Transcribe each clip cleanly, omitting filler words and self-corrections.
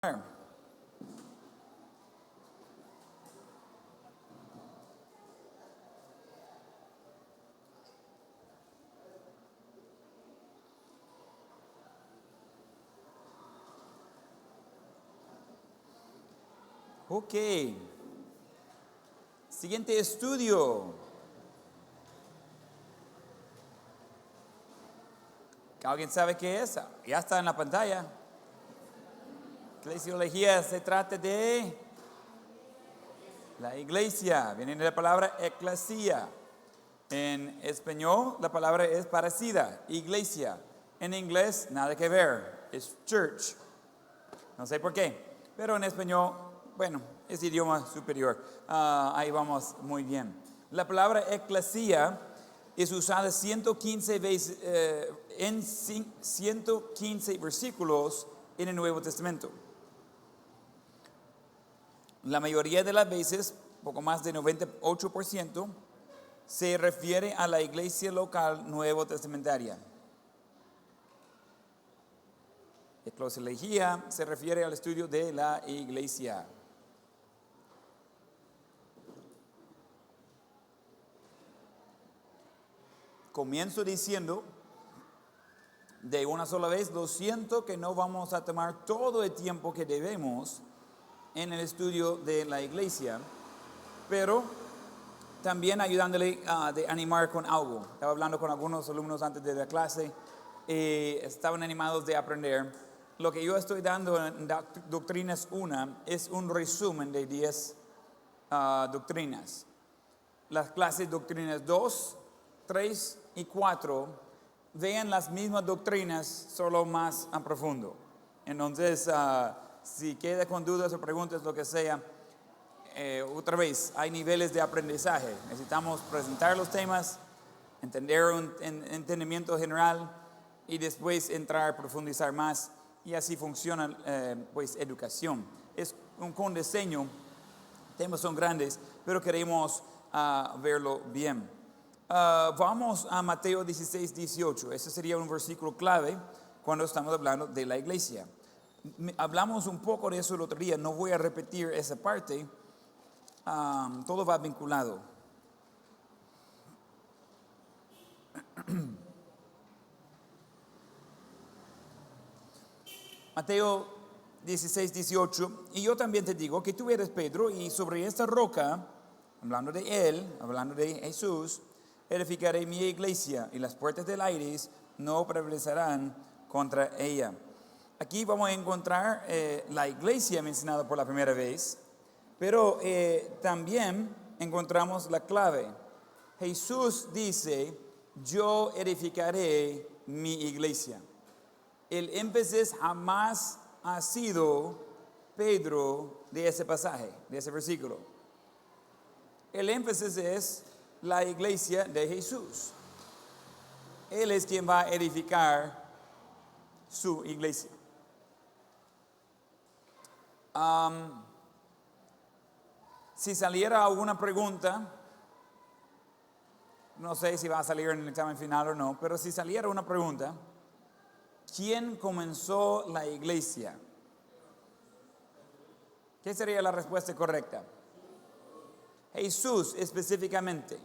Ok. Siguiente estudio. ¿Alguien sabe qué es? Ya está en la pantalla. Eclesiología se trata de la iglesia. Viene de la palabra eclesia. En español la palabra es parecida, iglesia. En inglés nada que ver, es church. No sé por qué, pero en español, bueno, es idioma superior. Ahí vamos muy bien. La palabra eclesia es usada 115 veces, en 115 versículos en el Nuevo Testamento. La mayoría de las veces, poco más de 98%, se refiere a la iglesia local nuevo testamentaria. Eclesiología se refiere al estudio de la iglesia. Comienzo diciendo de una sola vez, lo siento que no vamos a tomar todo el tiempo que debemos en el estudio de la iglesia, pero también ayudándole a animar con algo. Estaba hablando con algunos alumnos antes de la clase, estaban animados de aprender. Lo que yo estoy dando en Doctrinas 1 es un resumen de 10 doctrinas. Las clases Doctrinas 2, 3 y 4 vean las mismas doctrinas, solo más a profundo. Entonces, si queda con dudas o preguntas, lo que sea, otra vez, hay niveles de aprendizaje. Necesitamos presentar los temas, entender un entendimiento general y después entrar a profundizar más. Y así funciona pues educación. Es con diseño, temas son grandes, pero queremos verlo bien. Vamos a Mateo 16, 18. Ese sería un versículo clave cuando estamos hablando de la iglesia. Hablamos un poco de eso el otro día, no voy a repetir esa parte. Todo va vinculado. Mateo 16, 18. Y yo también te digo que tú eres Pedro, y sobre esta roca, hablando de él, hablando de Jesús, edificaré mi iglesia, y las puertas del Hades no prevalecerán contra ella. Aquí vamos a encontrar la iglesia mencionada por la primera vez, pero también encontramos la clave. Jesús dice, yo edificaré mi iglesia. El énfasis jamás ha sido Pedro de ese pasaje, de ese versículo. El énfasis es la iglesia de Jesús. Él es quien va a edificar su iglesia. Si saliera alguna pregunta, no sé si va a salir en el examen final o no, pero si saliera una pregunta, ¿quién comenzó la iglesia? ¿Qué sería la respuesta correcta? Jesús específicamente.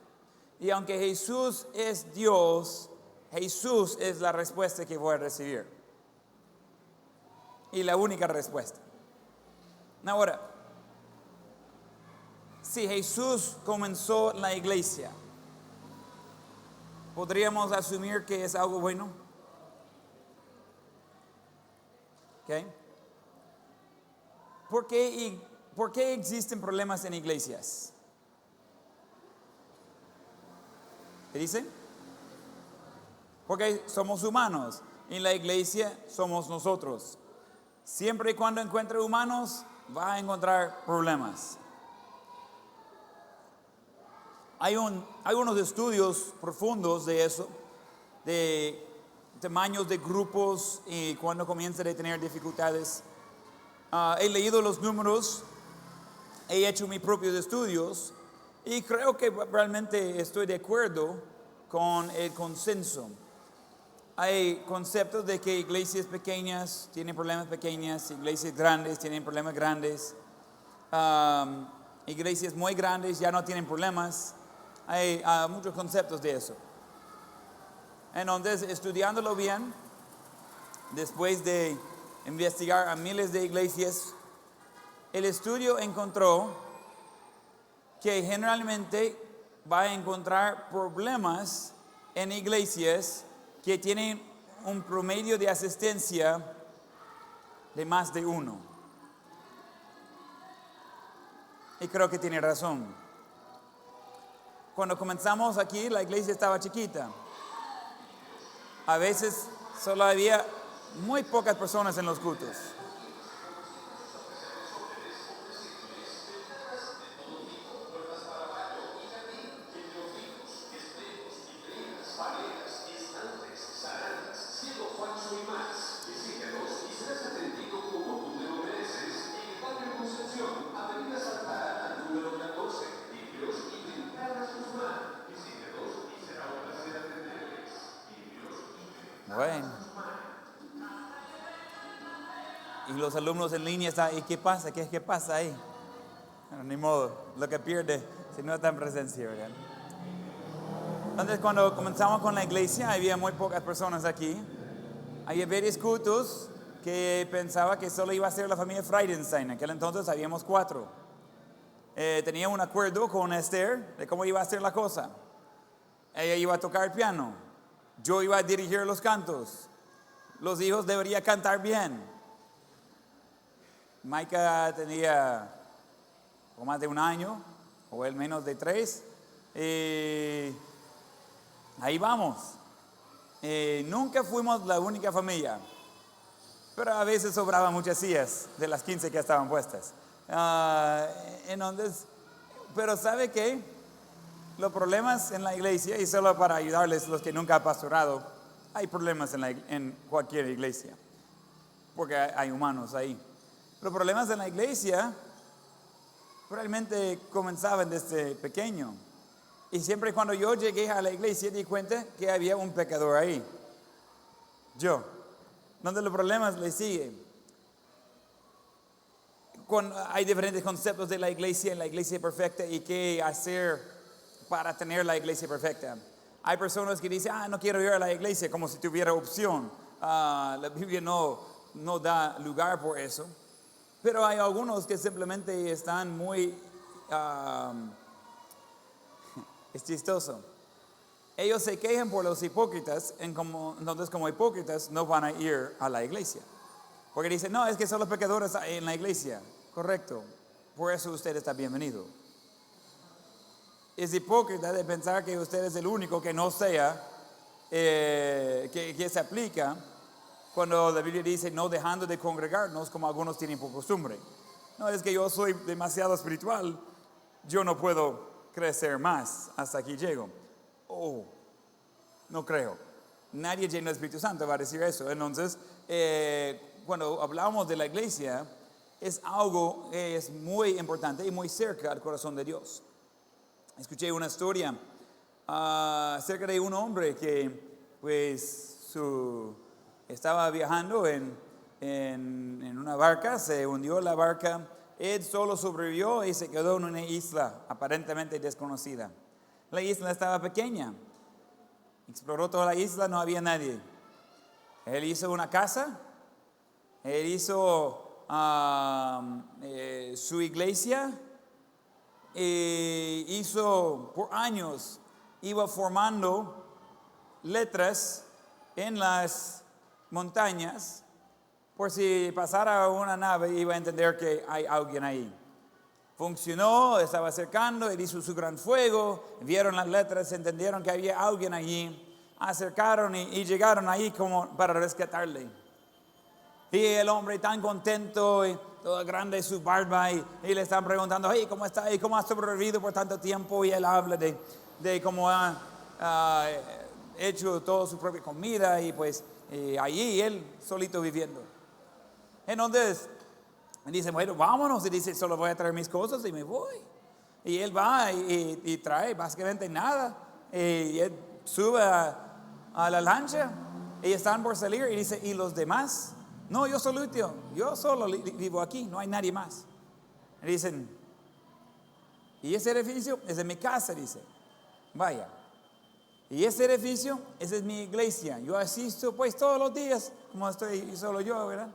Y aunque Jesús es Dios, Jesús es la respuesta que voy a recibir. Y la única respuesta. Ahora, si Jesús comenzó la iglesia, ¿podríamos asumir que es algo bueno? ¿Okay? ¿Por qué existen problemas en iglesias? ¿Qué dicen? Porque somos humanos. En la iglesia somos nosotros. Siempre y cuando encuentre humanos, va a encontrar problemas. Hay unos estudios profundos de eso, de tamaños de grupos y cuando comienza a tener dificultades. He leído los números, he hecho mis propios estudios y creo que realmente estoy de acuerdo con el consenso. hay conceptos de que iglesias pequeñas tienen problemas pequeños, iglesias grandes tienen problemas grandes, iglesias muy grandes ya no tienen problemas. Hay muchos conceptos de eso. Entonces, estudiándolo bien, después de investigar a miles de iglesias, el estudio encontró que generalmente va a encontrar problemas en iglesias que tienen un promedio de asistencia de más de 1. Y creo que tiene razón. Cuando comenzamos aquí, la iglesia estaba chiquita. A veces solo había muy pocas personas en los cultos. Bueno. Y los alumnos en línea están, ¿y qué pasa? ¿Qué pasa ahí? Bueno, ni modo, lo que pierde si no está en presencia, ¿verdad? Entonces, cuando comenzamos con la iglesia, había muy pocas personas aquí. Había varios cultos que pensaba que solo iba a ser la familia Friedenstein. En aquel entonces habíamos 4. Tenía un acuerdo con Esther de cómo iba a ser la cosa. Ella iba a tocar el piano. Yo iba a dirigir los cantos. Los hijos deberían cantar bien. Maika tenía más de 1 año, o él menos de 3. Ahí vamos. Nunca fuimos la única familia, pero a veces sobraban muchas sillas de las 15 que estaban puestas. Entonces, pero ¿sabe qué? Los problemas en la iglesia, y solo para ayudarles los que nunca han pastorado, hay problemas en cualquier iglesia, porque hay humanos ahí. Los problemas en la iglesia realmente comenzaban desde pequeño. Y siempre cuando yo llegué a la iglesia di cuenta que había un pecador ahí. Yo. Donde los problemas le siguen. Hay diferentes conceptos de la iglesia perfecta y qué hacer para tener la iglesia perfecta. Hay personas que dicen, no quiero ir a la iglesia como si tuviera opción. La Biblia no da lugar por eso. Pero hay algunos que simplemente están muy... es chistoso. Ellos se quejan por los hipócritas, entonces como hipócritas no van a ir a la iglesia. Porque dicen, no, es que son los pecadores en la iglesia. Correcto, por eso usted está bienvenido. Es hipócrita de pensar que usted es el único que no sea, que se aplica cuando la Biblia dice no dejando de congregarnos como algunos tienen por costumbre. No, es que yo soy demasiado espiritual, yo no puedo crecer más, hasta aquí llego. No creo. Nadie lleno del Espíritu Santo va a decir eso. Entonces, cuando hablamos de la iglesia, es algo que es muy importante y muy cerca al corazón de Dios. Escuché una historia acerca de un hombre que pues estaba viajando en una barca, se hundió la barca, él solo sobrevivió y se quedó en una isla aparentemente desconocida. La isla estaba pequeña, exploró toda la isla, no había nadie. Él hizo una casa, él hizo su iglesia, hizo por años, iba formando letras en las montañas, por si pasara una nave iba a entender que hay alguien ahí. Funcionó, estaba acercando, él hizo su gran fuego, vieron las letras, entendieron que había alguien allí, acercaron y llegaron ahí como para rescatarle. Y el hombre tan contento, y todo grande su barba, y le están preguntando, hey, ¿cómo está? ¿Y cómo ha sobrevivido por tanto tiempo? Y él habla de cómo ha hecho toda su propia comida, y pues allí él solito viviendo. Entonces dice, bueno, vámonos. Y dice, solo voy a traer mis cosas y me voy. Y él va y trae básicamente nada. Y él sube a la lancha Ellos están por salir y dice, ¿y los demás? No, yo solito, yo solo vivo aquí, no hay nadie más. Y dicen, ¿y ese edificio? Es de mi casa, dice. Vaya. Y ese edificio, esa es mi iglesia. Yo asisto pues todos los días, como estoy solo yo, ¿verdad?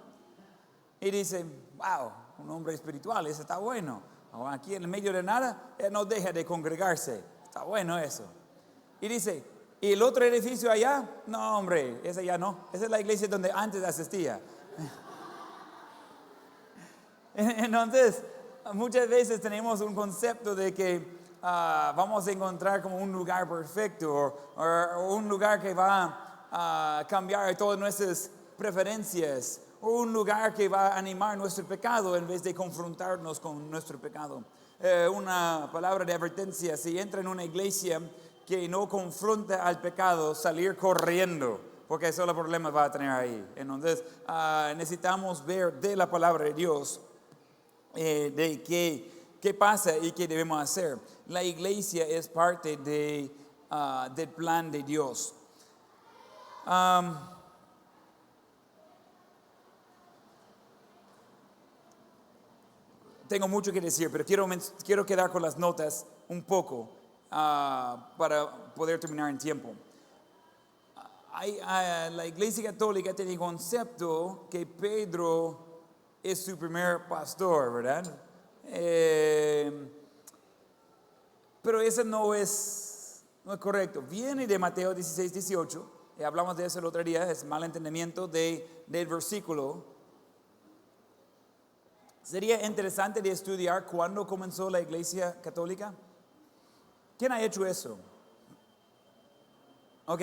Y dice, wow, un hombre espiritual, eso está bueno. Aquí en el medio de nada, él no deja de congregarse. Está bueno eso. Y dice, ¿y el otro edificio allá? No, hombre, ese ya no. Esa es la iglesia donde antes asistía. Entonces, muchas veces tenemos un concepto de que vamos a encontrar como un lugar perfecto o un lugar que va a cambiar todas nuestras preferencias o un lugar que va a animar nuestro pecado en vez de confrontarnos con nuestro pecado. Una palabra de advertencia: si entra en una iglesia que no confronta al pecado, salir corriendo, porque solo problemas va a tener ahí. Entonces necesitamos ver de la palabra de Dios de qué pasa y qué debemos hacer. La iglesia es parte del plan de Dios. Tengo mucho que decir, pero quiero quedar con las notas un poco para poder terminar en tiempo. La iglesia católica tiene el concepto que Pedro es su primer pastor, ¿verdad? Pero eso no es correcto. Viene de Mateo 16, 18. Hablamos de eso el otro día, es malentendimiento del versículo. Sería interesante de estudiar cuándo comenzó la iglesia católica. ¿Quién ha hecho eso? Ok,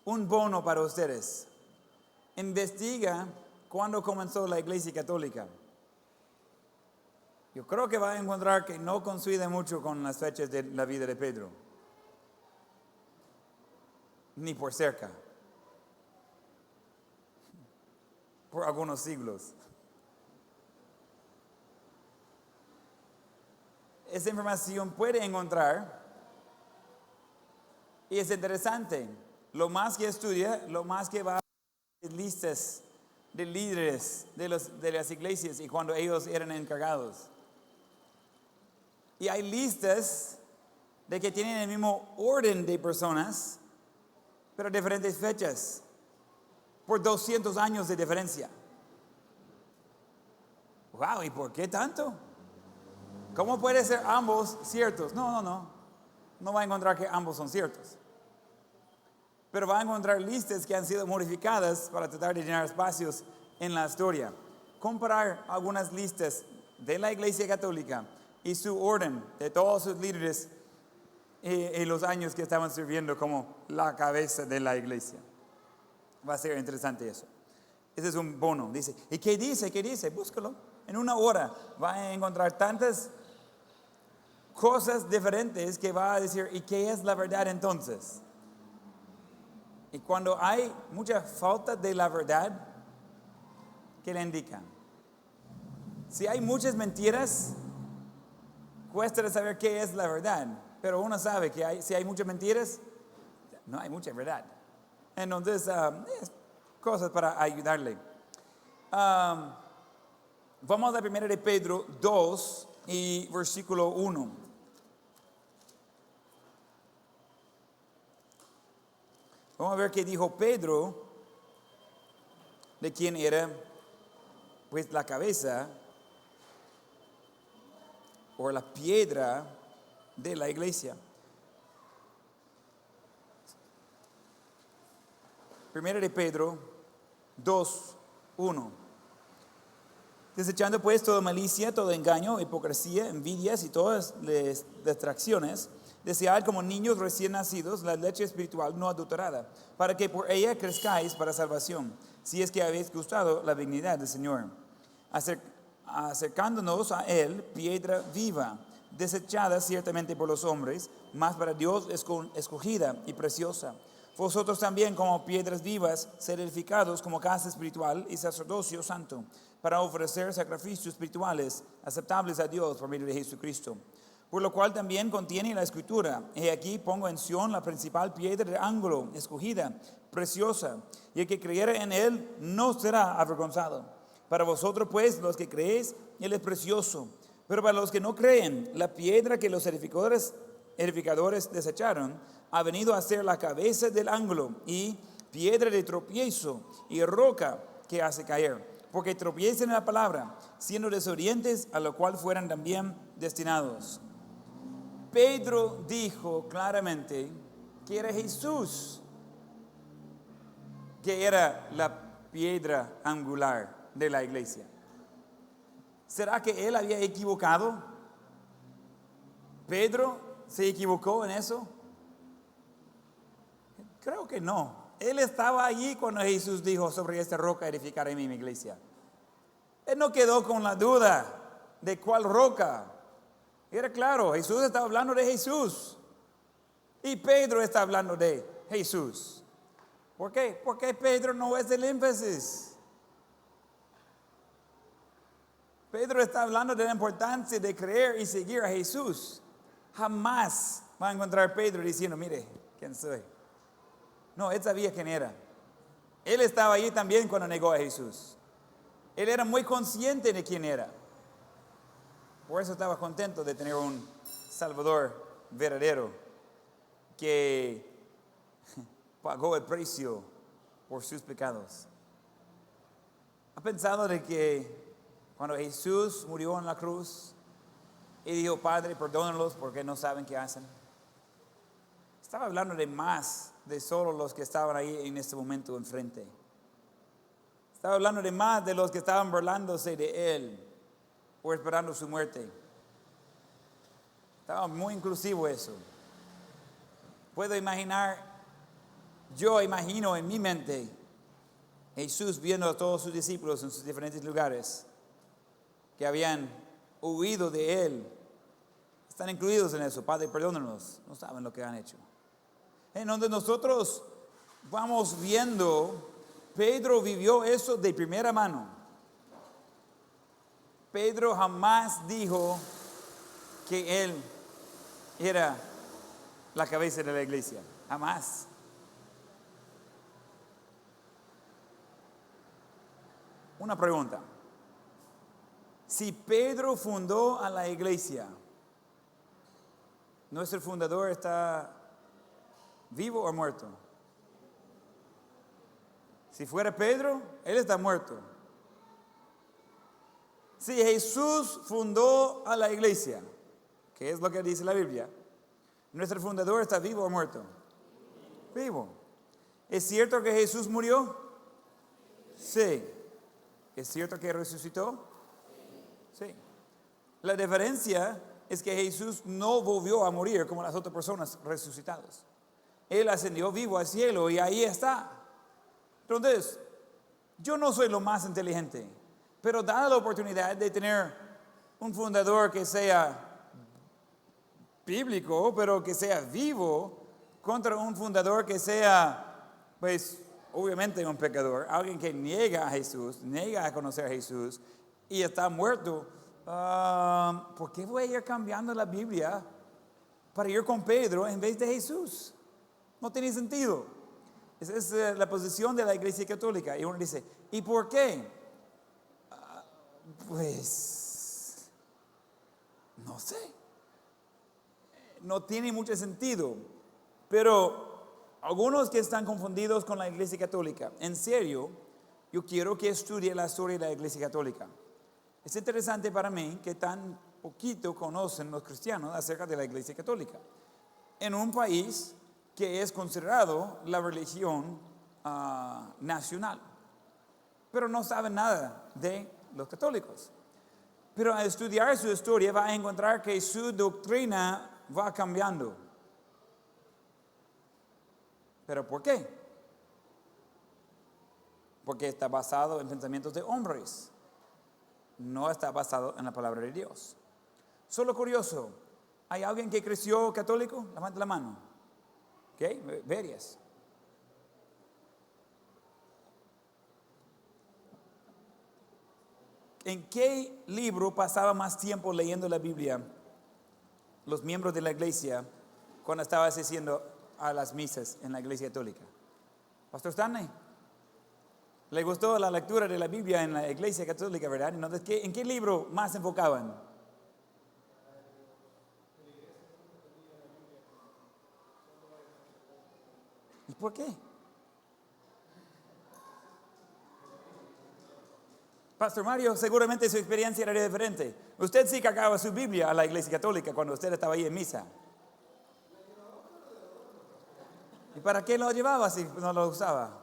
un bono para ustedes. Investiga cuándo comenzó la iglesia católica. Yo creo que va a encontrar que no coincide mucho con las fechas de la vida de Pedro. Ni por cerca. Por algunos siglos. Esa información puede encontrar y es interesante. Lo más que estudia, lo más que va a listas de líderes de las iglesias y cuando ellos eran encargados. Y hay listas de que tienen el mismo orden de personas, pero diferentes fechas, por 200 años de diferencia. Wow, ¿y por qué tanto? ¿Cómo puede ser ambos ciertos? No va a encontrar que ambos son ciertos. Pero va a encontrar listas que han sido modificadas para tratar de llenar espacios en la historia. Comparar algunas listas de la Iglesia Católica y su orden de todos sus líderes en los años que estaban sirviendo como la cabeza de la Iglesia. Va a ser interesante eso. Ese es un bono. Dice, ¿y qué dice? ¿Qué dice? Búscalo. En una hora va a encontrar tantas cosas diferentes que va a decir, ¿y qué es la verdad entonces? Y cuando hay mucha falta de la verdad, ¿qué le indican? Si hay muchas mentiras, cuesta saber qué es la verdad. Pero uno sabe que si hay muchas mentiras, no hay mucha verdad. Entonces, cosas para ayudarle. Vamos a la primera de Pedro 2 y versículo 1. Vamos a ver qué dijo Pedro, de quién era pues la cabeza o la piedra de la iglesia. Primera de Pedro 2, 1. Desechando pues toda malicia, todo engaño, hipocresía, envidias y todas las distracciones, desead como niños recién nacidos la leche espiritual no adulterada, para que por ella crezcáis para salvación, si es que habéis gustado la dignidad del Señor. Acercándonos a Él, piedra viva, desechada ciertamente por los hombres, mas para Dios escogida y preciosa. Vosotros también como piedras vivas, sed edificados como casa espiritual y sacerdocio santo, para ofrecer sacrificios espirituales aceptables a Dios por medio de Jesucristo. Por lo cual también contiene la escritura: he aquí pongo en Sión la principal piedra de ángulo, escogida, preciosa, y el que creyere en él no será avergonzado. Para vosotros pues, los que creéis, él es precioso. Pero para los que no creen, la piedra que los edificadores desecharon ha venido a ser la cabeza del ángulo, y piedra de tropiezo, y roca que hace caer. Porque tropiezan en la palabra, siendo desobedientes, a lo cual fueran también destinados. Pedro dijo claramente que era Jesús, que era la piedra angular de la iglesia. ¿Será que él había equivocado? ¿Pedro se equivocó en eso? Creo que no. Él estaba allí cuando Jesús dijo: sobre esta roca edificaré mi iglesia. Él no quedó con la duda de cuál roca. Era claro, Jesús estaba hablando de Jesús. Y Pedro está hablando de Jesús. ¿Por qué? Porque Pedro no es el énfasis. Pedro está hablando de la importancia de creer y seguir a Jesús. Jamás va a encontrar Pedro diciendo: mire, ¿quién soy? No, él sabía quién era. Él estaba allí también cuando negó a Jesús. Él era muy consciente de quién era. Por eso estaba contento de tener un Salvador verdadero que pagó el precio por sus pecados. ¿Ha pensado de que cuando Jesús murió en la cruz y dijo: Padre, perdónalos porque no saben qué hacen? Estaba hablando de más de solo los que estaban ahí en este momento enfrente. Estaba hablando de más de los que estaban burlándose de él o esperando su muerte. Estaba muy inclusivo eso. Puedo imaginar, yo imagino en mi mente Jesús viendo a todos sus discípulos en sus diferentes lugares que habían huido de él. Están incluidos en eso. Padre, perdónanos, no saben lo que han hecho. En donde nosotros vamos viendo, Pedro vivió eso de primera mano. Pedro jamás dijo que él era la cabeza de la iglesia. Jamás. Una pregunta. Si Pedro fundó a la iglesia, ¿nuestro fundador está vivo o muerto? Si fuera Pedro, él está muerto. Si Jesús fundó a la iglesia, ¿qué es lo que dice la Biblia? ¿Nuestro fundador está vivo o muerto? Vivo. ¿Es cierto que Jesús murió? Sí. ¿Es cierto que resucitó? Sí. La diferencia es que Jesús no volvió a morir como las otras personas resucitadas. Él ascendió vivo al cielo y ahí está. Entonces, yo no soy lo más inteligente, pero dada la oportunidad de tener un fundador que sea bíblico, pero que sea vivo, contra un fundador que sea, pues, obviamente un pecador, alguien que niega a Jesús, niega a conocer a Jesús y está muerto, ¿por qué voy a ir cambiando la Biblia para ir con Pedro en vez de Jesús? No tiene sentido. Esa es la posición de la Iglesia Católica. Y uno dice, ¿y por qué? Pues, no sé. No tiene mucho sentido. Pero algunos que están confundidos con la Iglesia Católica, en serio, yo quiero que estudie la historia de la Iglesia Católica. Es interesante para mí que tan poquito conocen los cristianos acerca de la Iglesia Católica. En un país que es considerado la religión nacional. Pero no saben nada de los católicos. Pero al estudiar su historia va a encontrar que su doctrina va cambiando. ¿Pero por qué? Porque está basado en pensamientos de hombres. No está basado en la palabra de Dios. Solo curioso, ¿hay alguien que creció católico? Levante la mano. ¿Ok? Varias. ¿En qué libro pasaba más tiempo leyendo la Biblia los miembros de la iglesia cuando estaba asistiendo a las misas en la iglesia católica? Pastor Stanley, ¿le gustó la lectura de la Biblia en la iglesia católica, verdad? Entonces, ¿en qué libro más se enfocaban? ¿Y por qué? Pastor Mario, seguramente su experiencia era diferente. Usted sí cargaba su Biblia a la iglesia católica cuando usted estaba ahí en misa. ¿Y para qué lo llevaba si no lo usaba?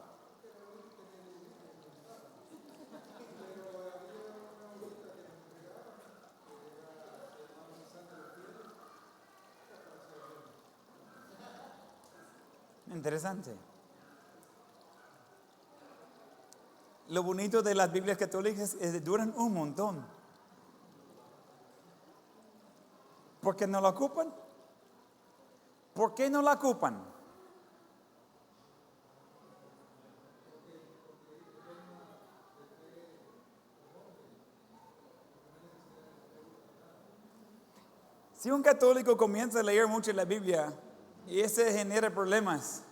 Interesante. Lo bonito de las Biblias católicas es que duran un montón. ¿Por qué no la ocupan? ¿Por qué no la ocupan? Si un católico comienza a leer mucho la Biblia y ese genera problemas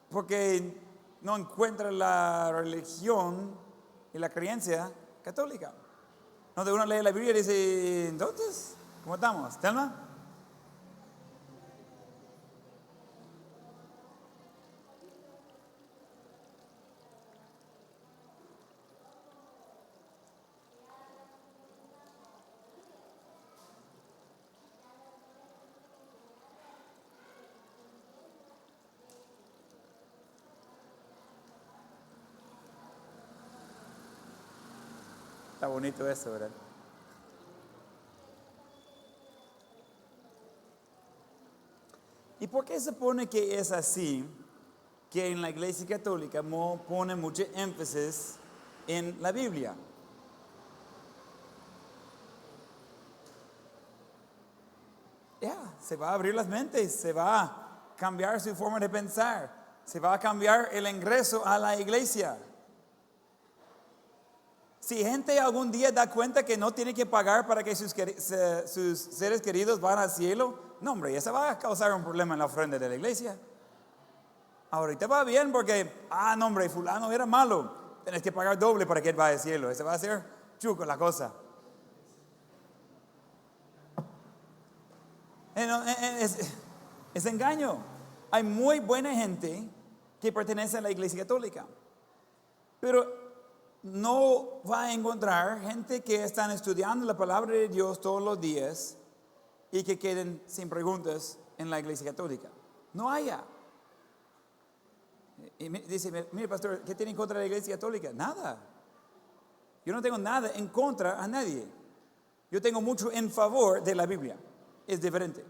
porque no encuentra la religión y la creencia católica. Donde uno lee la Biblia y dice, entonces, ¿cómo estamos? ¿Telma? Está bonito eso, ¿verdad? ¿Y por qué se supone que es así? Que en la iglesia católica pone mucho énfasis en la Biblia. Se va a abrir las mentes, se va a cambiar su forma de pensar, se va a cambiar el ingreso a la iglesia. Si gente algún día da cuenta que no tiene que pagar para que sus seres queridos van al cielo, no hombre, eso va a causar un problema en la ofrenda de la iglesia. Ahorita va bien porque, no hombre, fulano era malo, tienes que pagar doble para que él vaya al cielo. Eso va a ser chuco la cosa. Es engaño. Hay muy buena gente que pertenece a la iglesia católica, pero no va a encontrar gente que están estudiando la palabra de Dios todos los días y que queden sin preguntas en la iglesia católica. No haya. Y dice, mire pastor, ¿qué tiene en contra de la iglesia católica? Nada. Yo no tengo nada en contra a nadie. Yo tengo mucho en favor de la Biblia. Es diferente.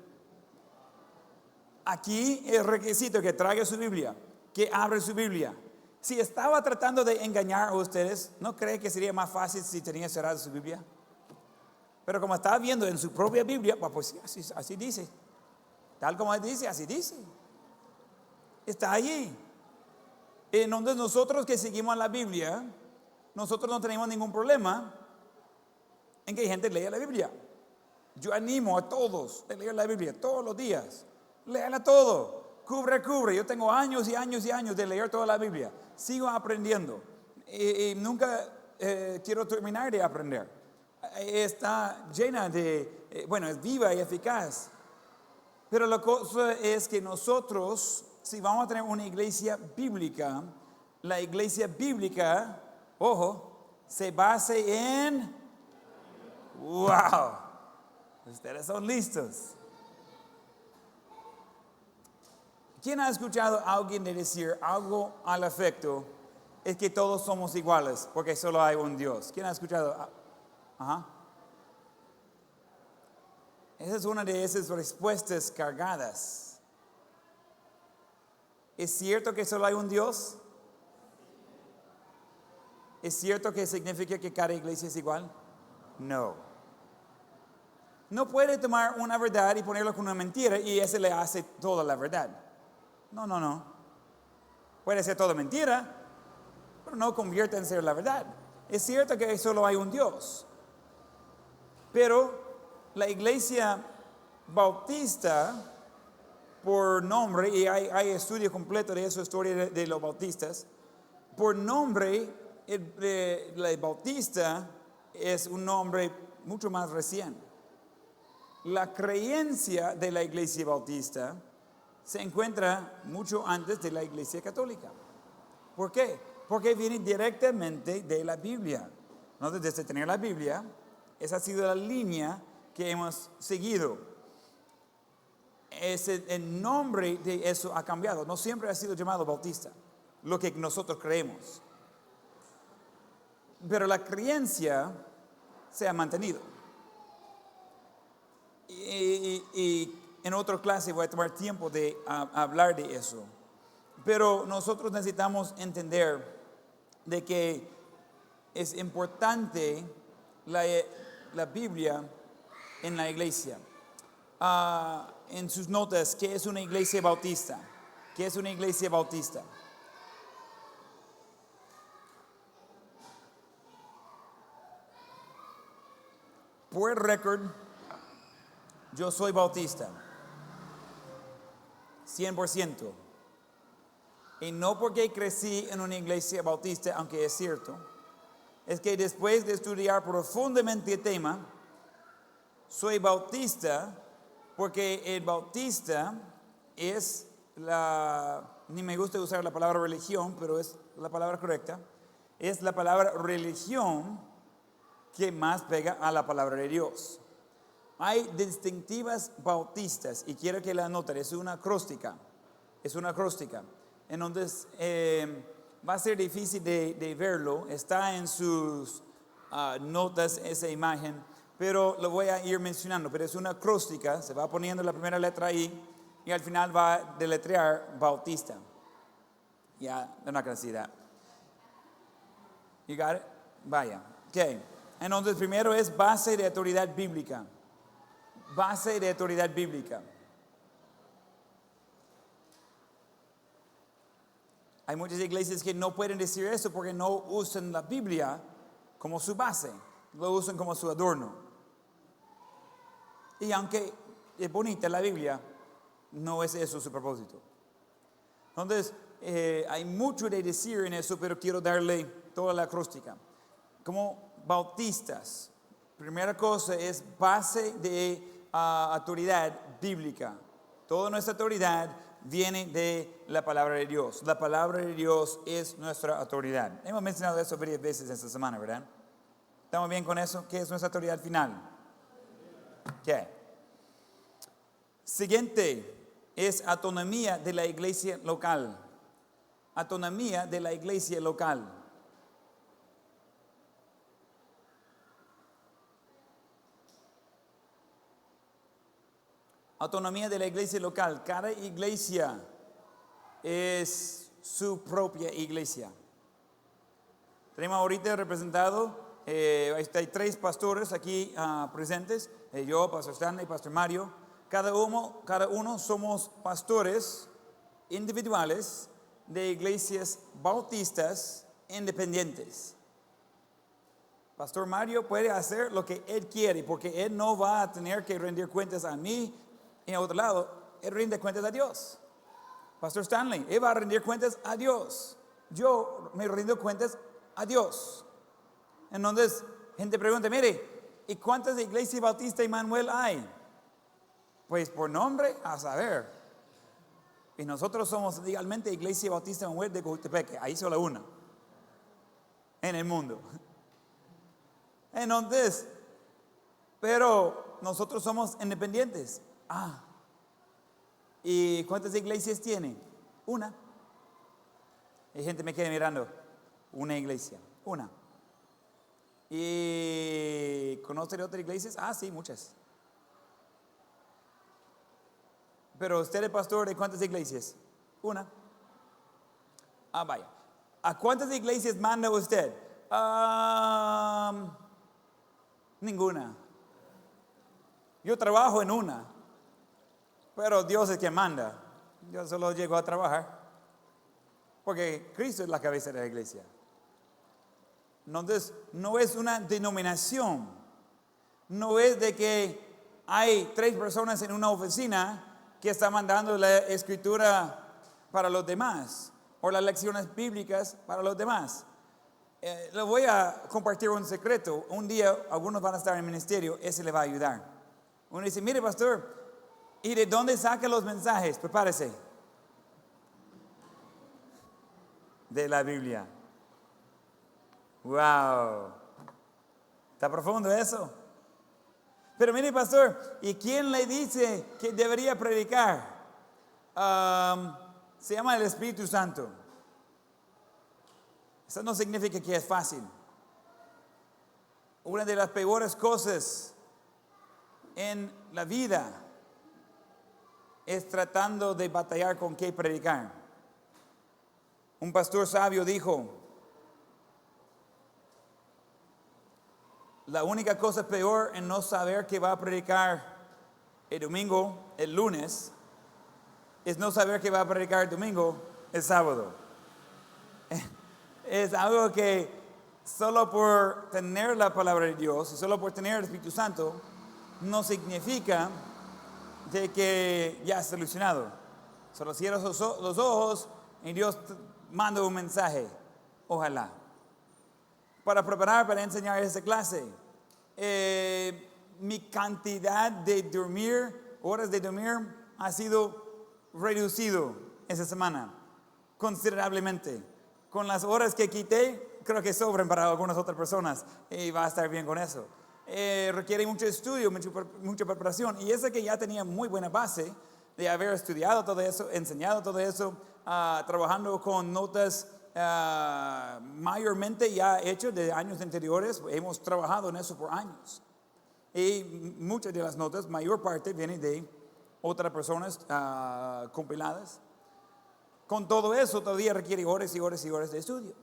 Aquí es requisito que traiga su Biblia, que abra su Biblia. Si estaba tratando de engañar a ustedes, ¿no cree que sería más fácil si tenía cerrada su Biblia? Pero como está viendo en su propia Biblia, pues así dice. Tal como dice, así dice. Está allí. Entonces nosotros que seguimos la Biblia, nosotros no tenemos ningún problema en que gente lea la Biblia. Yo animo a todos a leer la Biblia todos los días. Léala todo. Cubre. Yo tengo años y años y años de leer toda la Biblia. Sigo aprendiendo. Y nunca quiero terminar de aprender. Está llena de, es viva y eficaz. Pero la cosa es que nosotros, si vamos a tener una iglesia bíblica, la iglesia bíblica, se base en, ¡wow! Ustedes son listos. ¿Quién ha escuchado a alguien decir algo al efecto? Es que todos somos iguales porque solo hay un Dios. ¿Quién ha escuchado? Esa es una de esas respuestas cargadas. ¿Es cierto que solo hay un Dios? ¿Es cierto que significa que cada iglesia es igual? No. No puede tomar una verdad y ponerlo con una mentira y ese le hace toda la verdad. No. Puede ser toda mentira, pero no convierte en ser la verdad. Es cierto que solo hay un Dios, pero la iglesia bautista, por nombre, y hay estudio completo de esa historia de los bautistas, por nombre, el bautista es un nombre mucho más reciente. La creencia de la iglesia bautista se encuentra mucho antes de la iglesia católica. ¿Por qué? Porque viene directamente de la Biblia. Nosotros desde tener la Biblia, esa ha sido la línea que hemos seguido. El nombre de eso ha cambiado. No siempre ha sido llamado bautista, lo que nosotros creemos. Pero la creencia se ha mantenido. Y en otra clase voy a tomar tiempo de hablar de eso. Pero nosotros necesitamos entender de que es importante la Biblia en la iglesia. En sus notas, ¿qué es una iglesia bautista? ¿Qué es una iglesia bautista? Por el récord, yo soy bautista, 100%. Y no porque crecí en una iglesia bautista, aunque es cierto, es que después de estudiar profundamente el tema, soy bautista porque el bautista es ni me gusta usar la palabra religión, pero es la palabra correcta, es la palabra religión que más pega a la palabra de Dios. Hay distintivas bautistas, y quiero que la anoten, es una acróstica. Entonces, va a ser difícil de verlo, está en sus notas esa imagen, pero lo voy a ir mencionando, pero es una acróstica, se va poniendo la primera letra ahí, y al final va a deletrear bautista. Yeah, they're not going to see that. You got it? Vaya. Okay. Entonces, primero es base de autoridad bíblica. Base de autoridad bíblica. Hay muchas iglesias que no pueden decir eso porque no usan la Biblia como su base, lo usan como su adorno. Y aunque es bonita la Biblia, no es eso su propósito. Entonces, hay mucho de decir en eso, pero quiero darle toda la acróstica. Como bautistas, primera cosa es base de autoridad bíblica. Toda nuestra autoridad viene de la palabra de Dios. La palabra de Dios es nuestra autoridad. Hemos mencionado eso varias veces esta semana, ¿verdad? ¿Estamos bien con eso? ¿Qué es nuestra autoridad final? ¿Qué? Siguiente es autonomía de la iglesia local. Autonomía de la iglesia local. Autonomía de la iglesia local. Cada iglesia es su propia iglesia. Tenemos ahorita representado, hay 3 pastores aquí presentes, yo, Pastor Stanley, Pastor Mario. Cada uno somos pastores individuales de iglesias bautistas independientes. Pastor Mario puede hacer lo que él quiere, porque él no va a tener que rendir cuentas a mí. En otro lado, él rinde cuentas a Dios. Pastor Stanley, él va a rendir cuentas a Dios. Yo me rindo cuentas a Dios. Entonces, gente pregunta, mire, ¿y cuántas iglesias bautistas Emmanuel hay? Pues por nombre, a saber. Y nosotros somos legalmente Iglesia Bautista Emmanuel de Cojutepeque. Ahí solo una en el mundo. Entonces, pero nosotros somos independientes. ¿Y cuántas iglesias tiene? Una. Hay gente que me queda mirando. Una iglesia. Una. ¿Y conoce de otras iglesias? Sí, muchas. Pero usted es pastor de cuántas iglesias? Una. Vaya. ¿A cuántas iglesias manda usted? Ninguna. Yo trabajo en una, pero Dios es quien manda. Yo solo llego a trabajar, porque Cristo es la cabeza de la iglesia. Entonces, no es una denominación, no es de que hay 3 personas en una oficina que están mandando la escritura para los demás o las lecciones bíblicas para los demás. Les voy a compartir un secreto. Un día algunos van a estar en el ministerio, ese le va a ayudar. Uno dice, mire pastor, ¿y de dónde saca los mensajes? Prepárese. De la Biblia. Wow. ¿Está profundo eso? Pero mire pastor, ¿y quién le dice que debería predicar? Se llama el Espíritu Santo. Eso no significa que es fácil. Una de las peores cosas en la vida es tratando de batallar con qué predicar. Un pastor sabio dijo, la única cosa peor en no saber qué va a predicar el domingo, el lunes, es no saber qué va a predicar el domingo, el sábado. Es algo que solo por tener la palabra de Dios y solo por tener el Espíritu Santo no significa de que ya está solucionado. Solo cierras los ojos y Dios manda un mensaje. Ojalá. Para preparar, para enseñar esta clase, mi cantidad de dormir, horas de dormir, ha sido reducido esta semana considerablemente. Con las horas que quité, creo que sobran para algunas otras personas y va a estar bien con eso. Requiere mucho estudio, mucha preparación, y esa que ya tenía muy buena base de haber estudiado todo eso, enseñado todo eso, trabajando con notas mayormente ya hechas de años anteriores. Hemos trabajado en eso por años y muchas de las notas, mayor parte, vienen de otras personas compiladas. Con todo eso todavía requiere horas y horas y horas de estudio.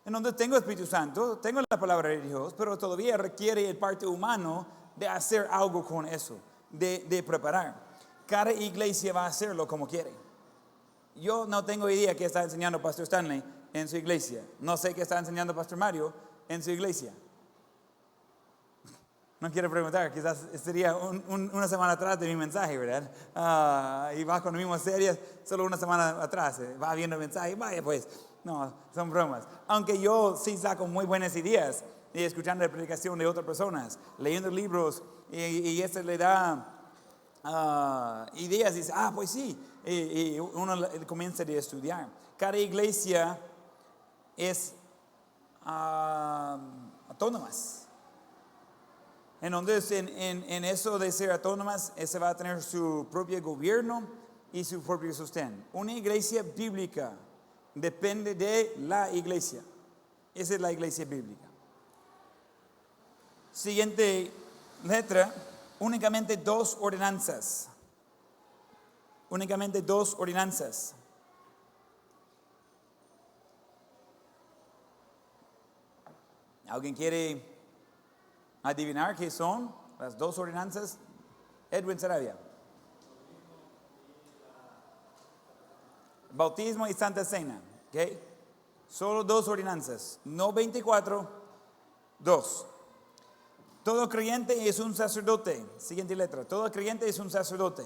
En donde tengo Espíritu Santo, tengo la palabra de Dios, pero todavía requiere el parte humano de hacer algo con eso, de preparar. Cada iglesia va a hacerlo como quiere. Yo no tengo idea qué está enseñando Pastor Stanley en su iglesia. No sé qué está enseñando Pastor Mario en su iglesia. No quiero preguntar, quizás sería una semana atrás de mi mensaje, ¿verdad? Y va con la misma serie, solo una semana atrás, va viendo el mensaje, vaya pues, no, son bromas. Aunque yo sí saco muy buenas ideas, y escuchando la predicación de otras personas, leyendo libros, y eso le da ideas, y dice, pues sí, y uno comienza a estudiar. Cada iglesia es autónomas. Entonces, en eso de ser autónomas, ese va a tener su propio gobierno y su propio sostén. Una iglesia bíblica depende de la iglesia. Esa es la iglesia bíblica. Siguiente letra, únicamente 2 ordenanzas. Únicamente 2 ordenanzas. ¿Alguien quiere adivinar qué son las 2 ordenanzas? Edwin Sarabia. Bautismo y Santa Cena. ¿Ok? Solo 2 ordenanzas. No 24, 2. Todo creyente es un sacerdote. Siguiente letra. Todo creyente es un sacerdote.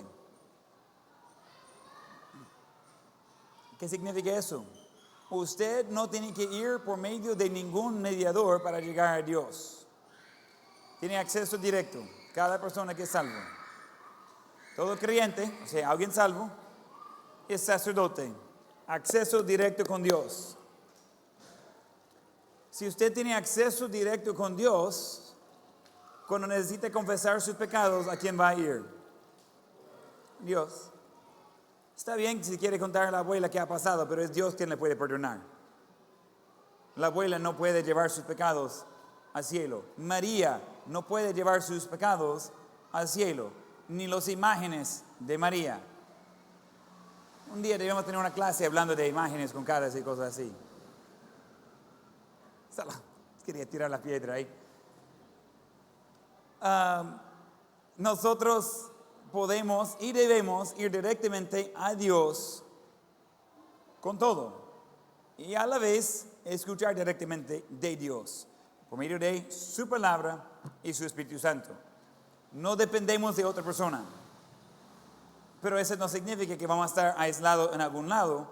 ¿Qué significa eso? Usted no tiene que ir por medio de ningún mediador para llegar a Dios. Tiene acceso directo. Cada persona que es salvo. Todo creyente, o sea, alguien salvo, es sacerdote. Acceso directo con Dios. Si usted tiene acceso directo con Dios, cuando necesita confesar sus pecados, ¿a quién va a ir? Dios. Está bien si quiere contar a la abuela qué ha pasado, pero es Dios quien le puede perdonar. La abuela no puede llevar sus pecados al cielo. María no puede llevar sus pecados al cielo, ni las imágenes de María. Un día debemos tener una clase hablando de imágenes con caras y cosas así. Solo quería tirar la piedra ahí. Nosotros podemos y debemos ir directamente a Dios con todo. Y a la vez escuchar directamente de Dios por medio de su palabra y su Espíritu Santo. No dependemos de otra persona. Pero eso no significa que vamos a estar aislados en algún lado,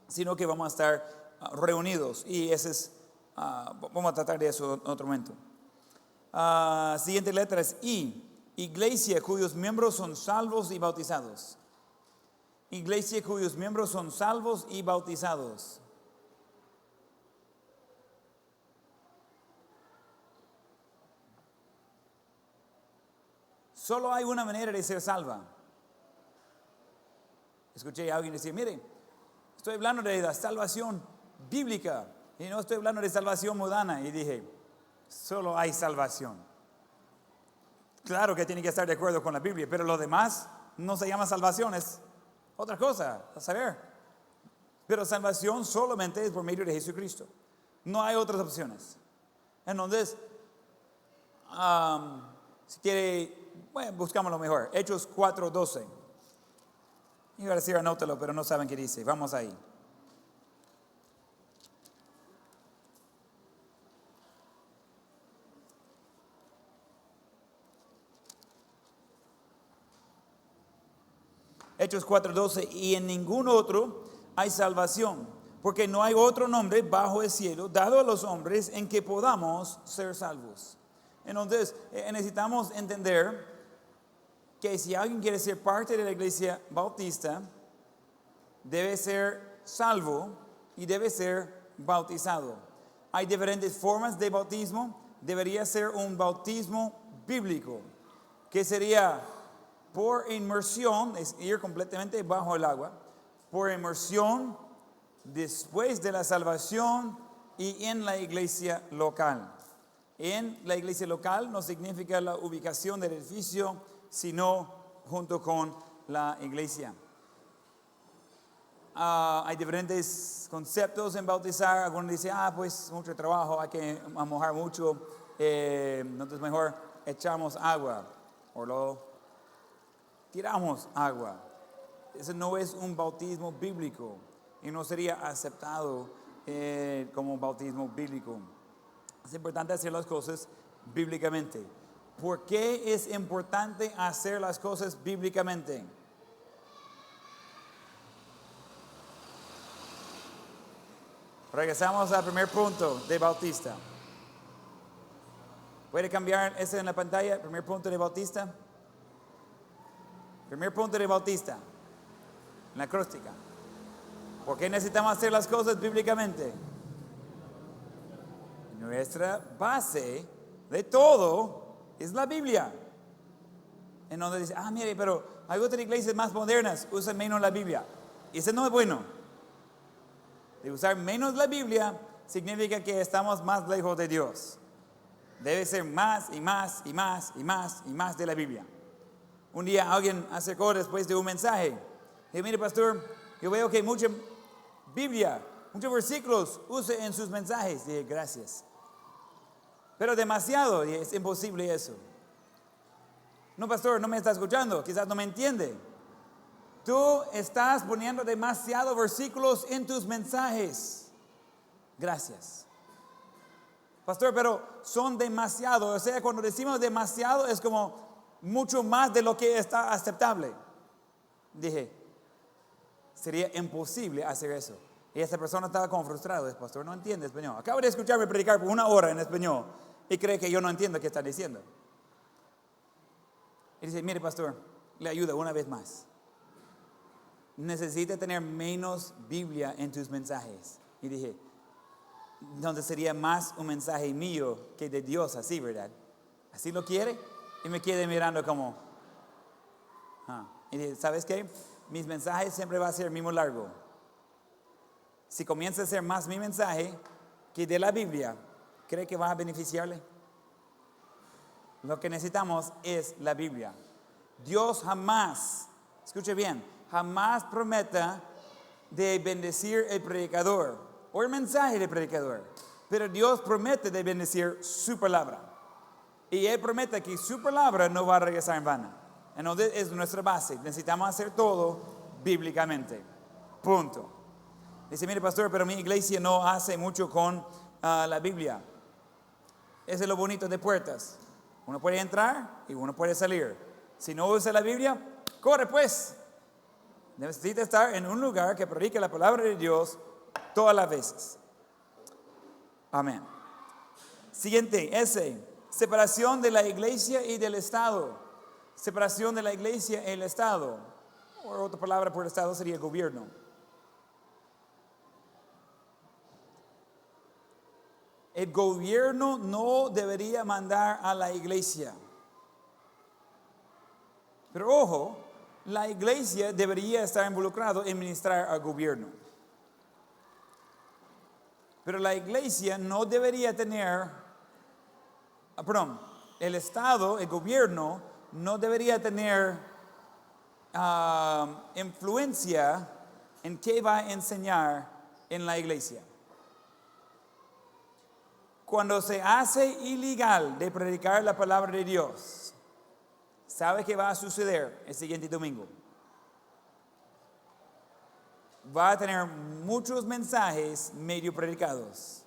sino que vamos a estar reunidos. Y ese es, vamos a tratar de eso en otro momento. Siguiente letra es I. Iglesia cuyos miembros son salvos y bautizados. Iglesia cuyos miembros son salvos y bautizados. Solo hay una manera de ser salva. Escuché a alguien decir, mire, estoy hablando de la salvación bíblica y no estoy hablando de salvación mundana. Y dije, solo hay salvación. Claro que tiene que estar de acuerdo con la Biblia, pero lo demás no se llama salvación, es otra cosa, a saber. Pero salvación solamente es por medio de Jesucristo. No hay otras opciones. Entonces, si quiere, bueno, buscamos lo mejor. Hechos 4:12. Iba a decir anótalo, pero no saben qué dice. Vamos ahí. Hechos 4:12. Y en ningún otro hay salvación, porque no hay otro nombre bajo el cielo dado a los hombres en que podamos ser salvos. Entonces, necesitamos entender que si alguien quiere ser parte de la iglesia bautista, debe ser salvo y debe ser bautizado. Hay diferentes formas de bautismo. Debería ser un bautismo bíblico, que sería por inmersión, es ir completamente bajo el agua, por inmersión después de la salvación y en la iglesia local. En la iglesia local no significa la ubicación del edificio, sino junto con la iglesia. Hay diferentes conceptos en bautizar. Algunos dicen, pues mucho trabajo, hay que mojar mucho, entonces mejor echamos agua o lo tiramos agua. Ese no es un bautismo bíblico y no sería aceptado como bautismo bíblico. Es importante hacer las cosas bíblicamente. ¿Por qué es importante hacer las cosas bíblicamente? Regresamos al primer punto de Bautista. ¿Puede cambiar ese en la pantalla? Primer punto de Bautista. Primer punto de Bautista. En la acróstica. ¿Por qué necesitamos hacer las cosas bíblicamente? Nuestra base de todo es la Biblia. En donde dice, mire, pero hay otras iglesias más modernas, usan menos la Biblia. Y eso no es bueno. De usar menos la Biblia significa que estamos más lejos de Dios. Debe ser más y más y más y más y más de la Biblia. Un día alguien acercó después de un mensaje. Dije, mire pastor, yo veo que mucha Biblia, muchos versículos use en sus mensajes. Dije, gracias. Pero demasiado, y es imposible eso. No, pastor, no me está escuchando, quizás no me entiende. Tú estás poniendo demasiados versículos en tus mensajes. Gracias. Pastor, pero son demasiados. O sea, cuando decimos demasiado es como mucho más de lo que está aceptable. Dije, sería imposible hacer eso. Y esa persona estaba como frustrada. El pastor no entiende español. Acabo de escucharme predicar por 1 hora en español y cree que yo no entiendo qué está diciendo. Y dice, mire pastor, le ayuda una vez más. Necesita tener menos Biblia en tus mensajes. Y dije, donde sería más un mensaje mío que de Dios, así, ¿verdad? ¿Así lo quiere? Y me quedé mirando como, Y dije, ¿sabes qué? Mis mensajes siempre va a ser el mismo largo. Si comienza a ser más mi mensaje que de la Biblia, ¿cree que va a beneficiarle? Lo que necesitamos es la Biblia. Dios jamás, escuche bien, jamás prometa de bendecir el predicador o el mensaje del predicador. Pero Dios promete de bendecir su palabra. Y Él promete que su palabra no va a regresar en vano. Entonces es nuestra base. Necesitamos hacer todo bíblicamente. Punto. Dice, mire pastor, pero mi iglesia no hace mucho con la Biblia. Ese es lo bonito de Puertas. Uno puede entrar y uno puede salir. Si no usa la Biblia, corre pues. Necesita estar en un lugar que predique la palabra de Dios todas las veces. Amén. Siguiente, separación de la iglesia y del Estado. Separación de la iglesia y el Estado. O otra palabra por Estado sería gobierno. El gobierno no debería mandar a la iglesia. Pero ojo, la iglesia debería estar involucrada en ministrar al gobierno. Pero la iglesia no debería tener, el Estado, el gobierno, no debería tener influencia en qué va a enseñar en la iglesia. Cuando se hace ilegal de predicar la palabra de Dios, ¿sabe qué va a suceder el siguiente domingo? Va a tener muchos mensajes medio predicados.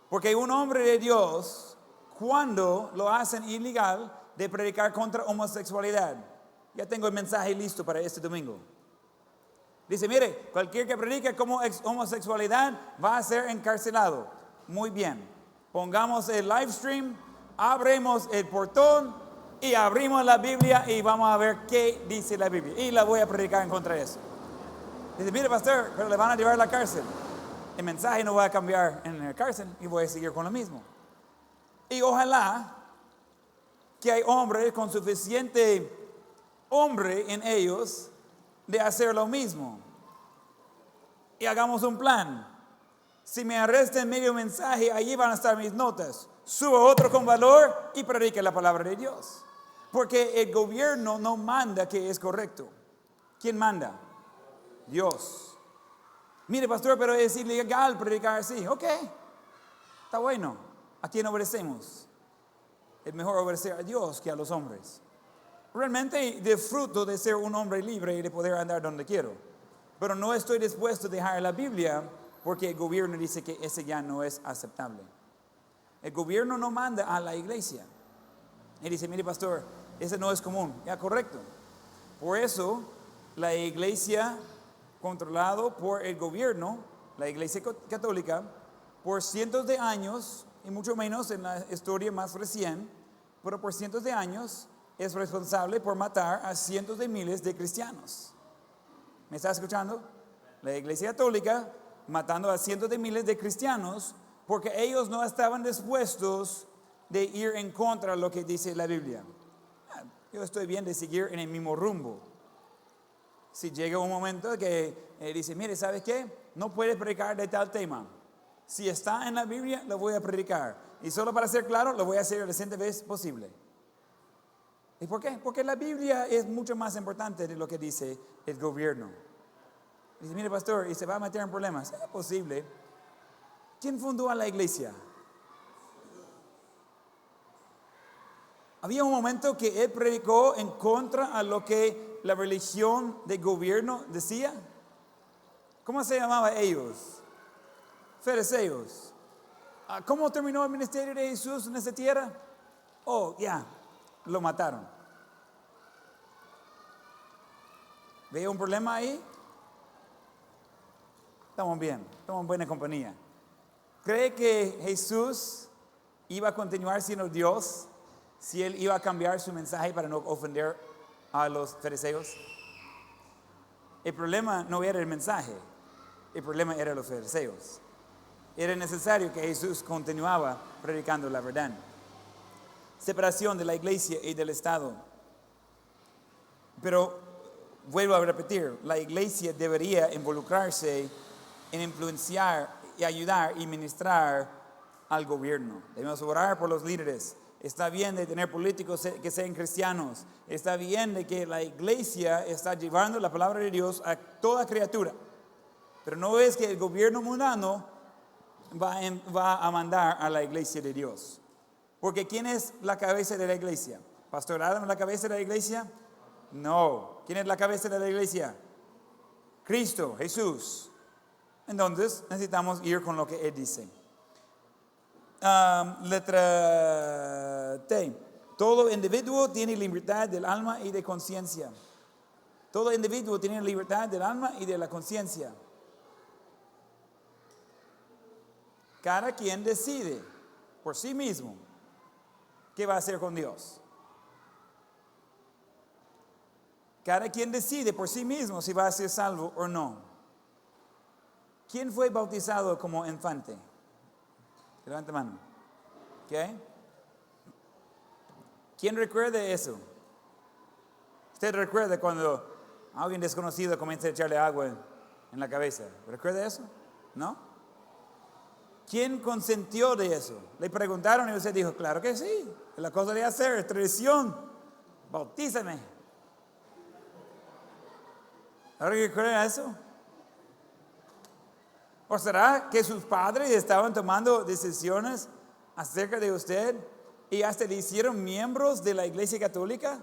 Porque un hombre de Dios, cuando lo hacen ilegal de predicar contra homosexualidad, ya tengo el mensaje listo para este domingo. Dice, mire, cualquier que predique como homosexualidad va a ser encarcelado. Muy bien, pongamos el live stream, abrimos el portón y abrimos la Biblia y vamos a ver qué dice la Biblia. Y la voy a predicar en contra de eso. Dice, mire pastor, pero le van a llevar a la cárcel. El mensaje no va a cambiar en la cárcel y voy a seguir con lo mismo. Y ojalá que hay hombres con suficiente hombre en ellos de hacer lo mismo. Y hagamos un plan. Si me arrestan medio mensaje, allí van a estar mis notas. Subo otro con valor y predique la palabra de Dios. Porque el gobierno no manda que es correcto. ¿Quién manda? Dios. Mire, pastor, pero es ilegal predicar así. Ok, está bueno. ¿A quién obedecemos? Es mejor obedecer a Dios que a los hombres. Realmente disfruto de ser un hombre libre y de poder andar donde quiero. Pero no estoy dispuesto a dejar la Biblia porque el gobierno dice que ese ya no es aceptable. El gobierno no manda a la iglesia. Y dice, mire pastor, ese no es común. Ya, correcto. Por eso, la iglesia controlada por el gobierno, la iglesia católica, por cientos de años, y mucho menos en la historia más reciente, pero por cientos de años, es responsable por matar a cientos de miles de cristianos. ¿Me está escuchando? La iglesia católica matando a cientos de miles de cristianos porque ellos no estaban dispuestos de ir en contra de lo que dice la Biblia. Yo estoy bien de seguir en el mismo rumbo. Si llega un momento que dice, mire, ¿sabes qué? No puedes predicar de tal tema. Si está en la Biblia, lo voy a predicar. Y solo para ser claro, lo voy a hacer la siguiente vez posible. ¿Y por qué? Porque la Biblia es mucho más importante de lo que dice el gobierno. Dice, mire pastor, y se va a meter en problemas. Es posible. ¿Quién fundó a la iglesia? Había un momento que él predicó en contra a lo que la religión de gobierno decía. ¿Cómo se llamaban ellos? Fariseos. ¿Cómo terminó el ministerio de Jesús en esa tierra? Oh, ya, lo mataron. ¿Ve un problema ahí? Estamos bien, estamos en buena compañía. ¿Cree que Jesús iba a continuar siendo Dios si él iba a cambiar su mensaje para no ofender a los fariseos? El problema no era el mensaje, el problema era los fariseos. Era necesario que Jesús continuaba predicando la verdad. Separación de la iglesia y del Estado. Pero vuelvo a repetir, la iglesia debería involucrarse en influenciar y ayudar y ministrar al gobierno. Debemos orar por los líderes. Está bien de tener políticos que sean cristianos. Está bien de que la iglesia está llevando la palabra de Dios a toda criatura. Pero no es que el gobierno mundano va a mandar a la iglesia de Dios. Porque ¿quién es la cabeza de la iglesia? ¿Pastor Adam es la cabeza de la iglesia? No. ¿Quién es la cabeza de la iglesia? Cristo, Jesús. Entonces necesitamos ir con lo que Él dice. Letra T. Todo individuo tiene libertad del alma y de conciencia. Todo individuo tiene libertad del alma y de la conciencia. Cada quien decide por sí mismo qué va a hacer con Dios. Cada quien decide por sí mismo si va a ser salvo o no. ¿Quién fue bautizado como infante? Levanta mano. ¿Okay? ¿Quién recuerda eso? ¿Usted recuerda cuando alguien desconocido comienza a echarle agua en la cabeza? ¿Recuerda eso? ¿No? ¿Quién consentió de eso? Le preguntaron y usted dijo, claro que sí. Es la cosa de hacer, es tradición. Bautízame. ¿Ahora recuerda eso? ¿O será que sus padres estaban tomando decisiones acerca de usted y hasta le hicieron miembros de la Iglesia Católica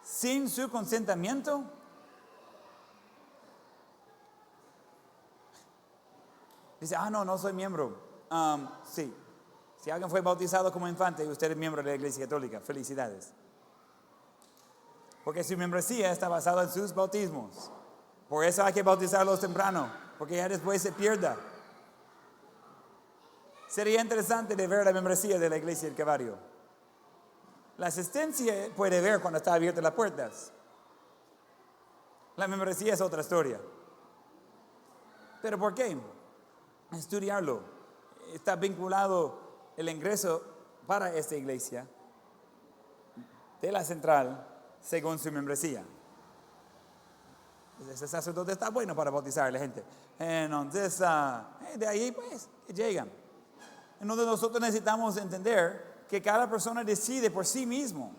sin su consentimiento? Dice, no soy miembro. Sí, si alguien fue bautizado como infante y usted es miembro de la Iglesia Católica, felicidades. Porque su membresía está basada en sus bautismos. Por eso hay que bautizarlos temprano, porque ya después se pierda. Sería interesante de ver la membresía de la Iglesia del Calvario. La asistencia puede ver cuando está abiertas las puertas. La membresía es otra historia. ¿Pero por qué? Estudiarlo. Está vinculado el ingreso para esta iglesia de la central según su membresía. Ese sacerdote está bueno para bautizar a la gente. Entonces, de ahí pues llegan. Entonces nosotros necesitamos entender que cada persona decide por sí mismo.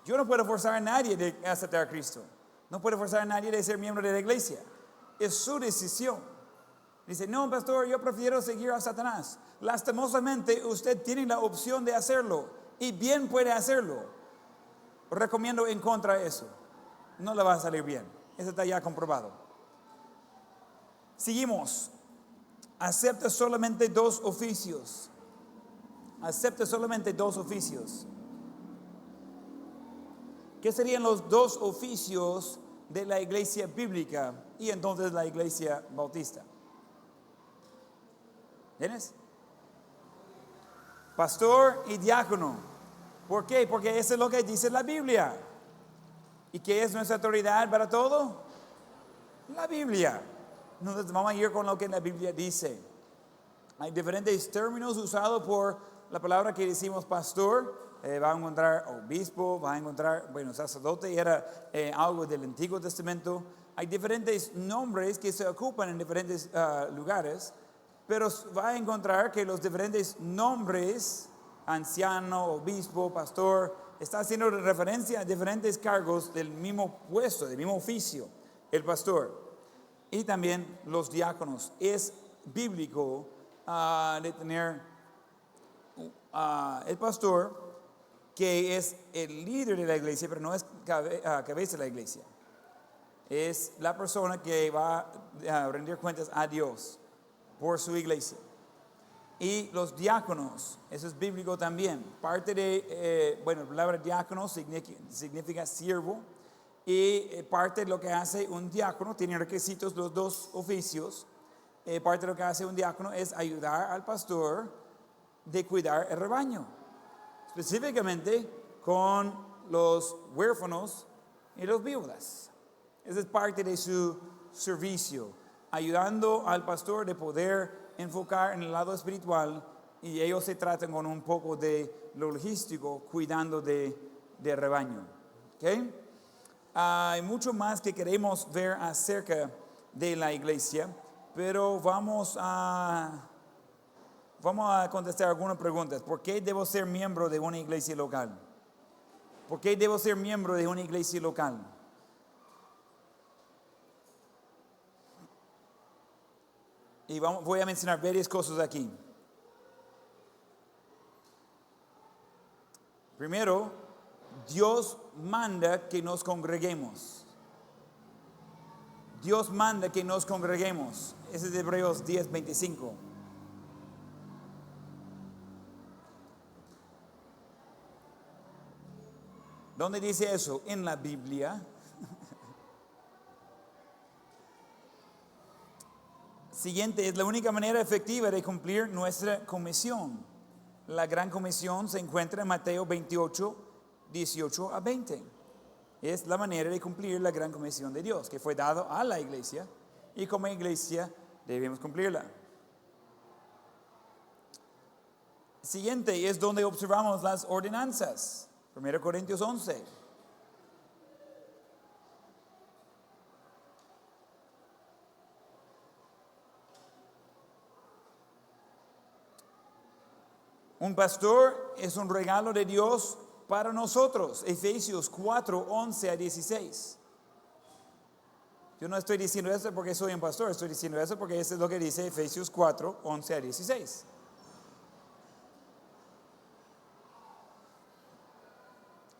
Yo no puedo forzar a nadie de aceptar a Cristo. No puedo forzar a nadie de ser miembro de la iglesia. Es su decisión. Dice, no, pastor, yo prefiero seguir a Satanás. Lastimosamente, usted tiene la opción de hacerlo. Y bien puede hacerlo. Recomiendo en contra de eso. No le va a salir bien. Eso está ya comprobado. Seguimos. Acepta solamente 2 oficios. Acepta solamente 2 oficios. ¿Qué serían los 2 oficios de la iglesia bíblica y entonces la iglesia bautista? ¿Tienes? Pastor y diácono. ¿Por qué? Porque eso es lo que dice la Biblia. ¿Y qué es nuestra autoridad para todo? La Biblia. Entonces vamos a ir con lo que la Biblia dice. Hay diferentes términos usados por la palabra que decimos pastor. Va a encontrar obispo, va a encontrar, sacerdote era algo del Antiguo Testamento. Hay diferentes nombres que se ocupan en diferentes lugares, pero va a encontrar que los diferentes nombres, anciano, obispo, pastor, está haciendo referencia a diferentes cargos del mismo puesto, del mismo oficio, el pastor. Y también los diáconos. Es bíblico de tener el pastor, que es el líder de la iglesia, pero no es cabeza de la iglesia. Es la persona que va a rendir cuentas a Dios por su iglesia. Y los diáconos, eso es bíblico también. Parte de, la palabra diácono significa siervo. Y parte de lo que hace un diácono, tiene requisitos los 2 oficios. Parte de lo que hace un diácono es ayudar al pastor de cuidar el rebaño. Específicamente con los huérfanos y los viudas. Esa es parte de su servicio, ayudando al pastor de poder enfocar en el lado espiritual y ellos se tratan con un poco de lo logístico, cuidando de rebaño. ¿Okay? Hay mucho más que queremos ver acerca de la iglesia, pero vamos a contestar algunas preguntas. ¿Por qué debo ser miembro de una iglesia local? ¿Por qué debo ser miembro de una iglesia local? Y voy a mencionar varias cosas aquí. Primero, Dios manda que nos congreguemos. Dios manda que nos congreguemos. Ese es de Hebreos 10:25. ¿Dónde dice eso? En la Biblia. Siguiente, es la única manera efectiva de cumplir nuestra comisión. La gran comisión se encuentra en Mateo 28, 18 a 20. Es la manera de cumplir la gran comisión de Dios, que fue dado a la iglesia, y como iglesia debemos cumplirla. Siguiente es donde observamos las ordenanzas. 1 Corintios 11. Un pastor es un regalo de Dios para nosotros. Efesios 4, 11 a 16. Yo no estoy diciendo eso porque soy un pastor, estoy diciendo eso porque eso es lo que dice Efesios 4, 11 a 16.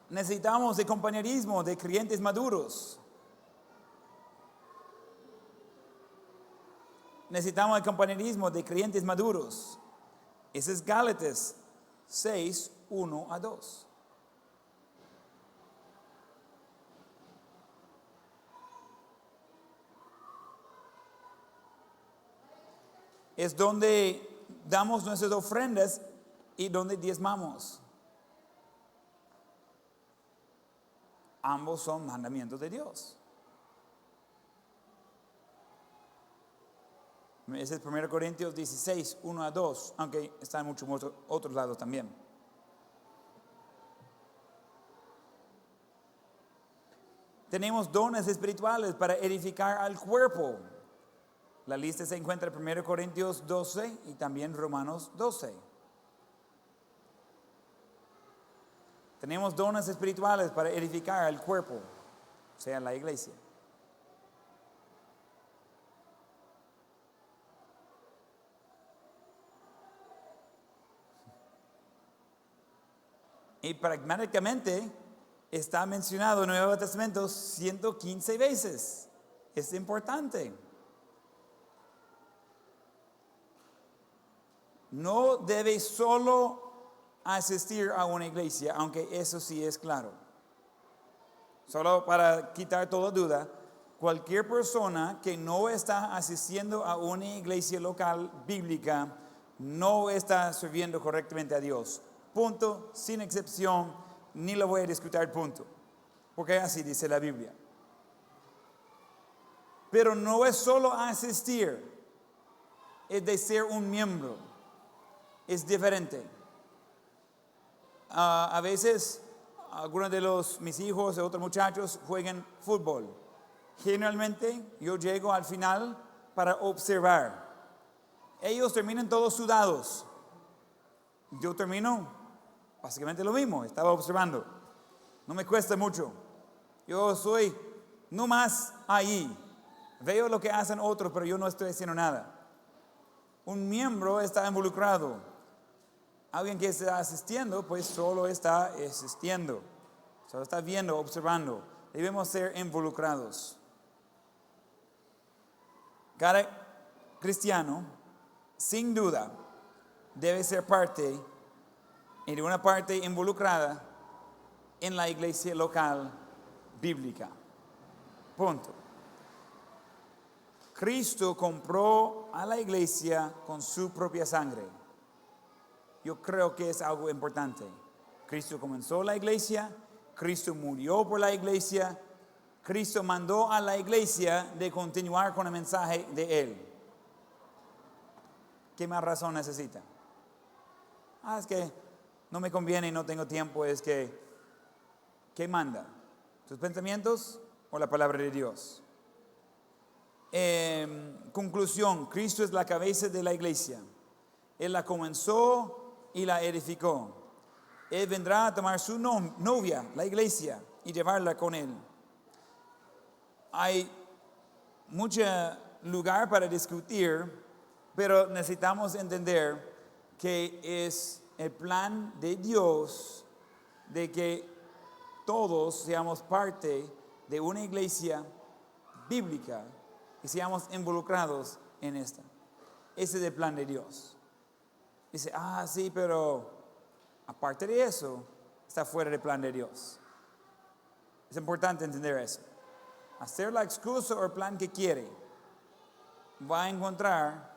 Necesitamos de compañerismo de creyentes maduros. Necesitamos el compañerismo de creyentes maduros. Ese es Gálatas 6, 1 a 2. Es donde damos nuestras ofrendas y donde diezmamos. Ambos son mandamientos de Dios. Ese es 1 Corintios 16, 1 a 2, aunque está en muchos otros lados también. Tenemos dones espirituales para edificar al cuerpo. La lista se encuentra en 1 Corintios 12 y también Romanos 12. Tenemos dones espirituales para edificar al cuerpo, o sea, la iglesia. Y pragmáticamente está mencionado en el Nuevo Testamento 115 veces. Es importante. No debe solo asistir a una iglesia, aunque eso sí es claro. Solo para quitar toda duda, cualquier persona que no está asistiendo a una iglesia local bíblica no está sirviendo correctamente a Dios. Punto, sin excepción, ni lo voy a discutir, punto. Porque así dice la Biblia. Pero no es solo asistir, es de ser un miembro. Es diferente. A veces, algunos de mis hijos y otros muchachos juegan fútbol. Generalmente, yo llego al final para observar. Ellos terminan todos sudados. Yo termino básicamente lo mismo, estaba observando. No me cuesta mucho. Yo soy nomás ahí. Veo lo que hacen otros, pero yo no estoy haciendo nada. Un miembro está involucrado. Alguien que está asistiendo, pues solo está asistiendo. Solo está viendo, observando. Debemos ser involucrados. Cada cristiano, sin duda, debe ser parte y de una parte involucrada en la iglesia local bíblica. Punto. Cristo compró a la iglesia con su propia sangre. Yo creo que es algo importante. Cristo comenzó la iglesia, Cristo murió por la iglesia, Cristo mandó a la iglesia de continuar con el mensaje de Él. ¿Qué más razón necesita? Es que no me conviene y no tengo tiempo. Es que, ¿qué manda? ¿Sus pensamientos o la palabra de Dios? Conclusión, Cristo es la cabeza de la iglesia. Él la comenzó y la edificó. Él vendrá a tomar su novia, la iglesia, y llevarla con Él. Hay mucho lugar para discutir, pero necesitamos entender que es el plan de Dios de que todos seamos parte de una iglesia bíblica y seamos involucrados en esta. Ese es el plan de Dios. Dice, sí, pero aparte de eso, está fuera del plan de Dios. Es importante entender eso. Hacer la excusa o el plan que quiere va a encontrar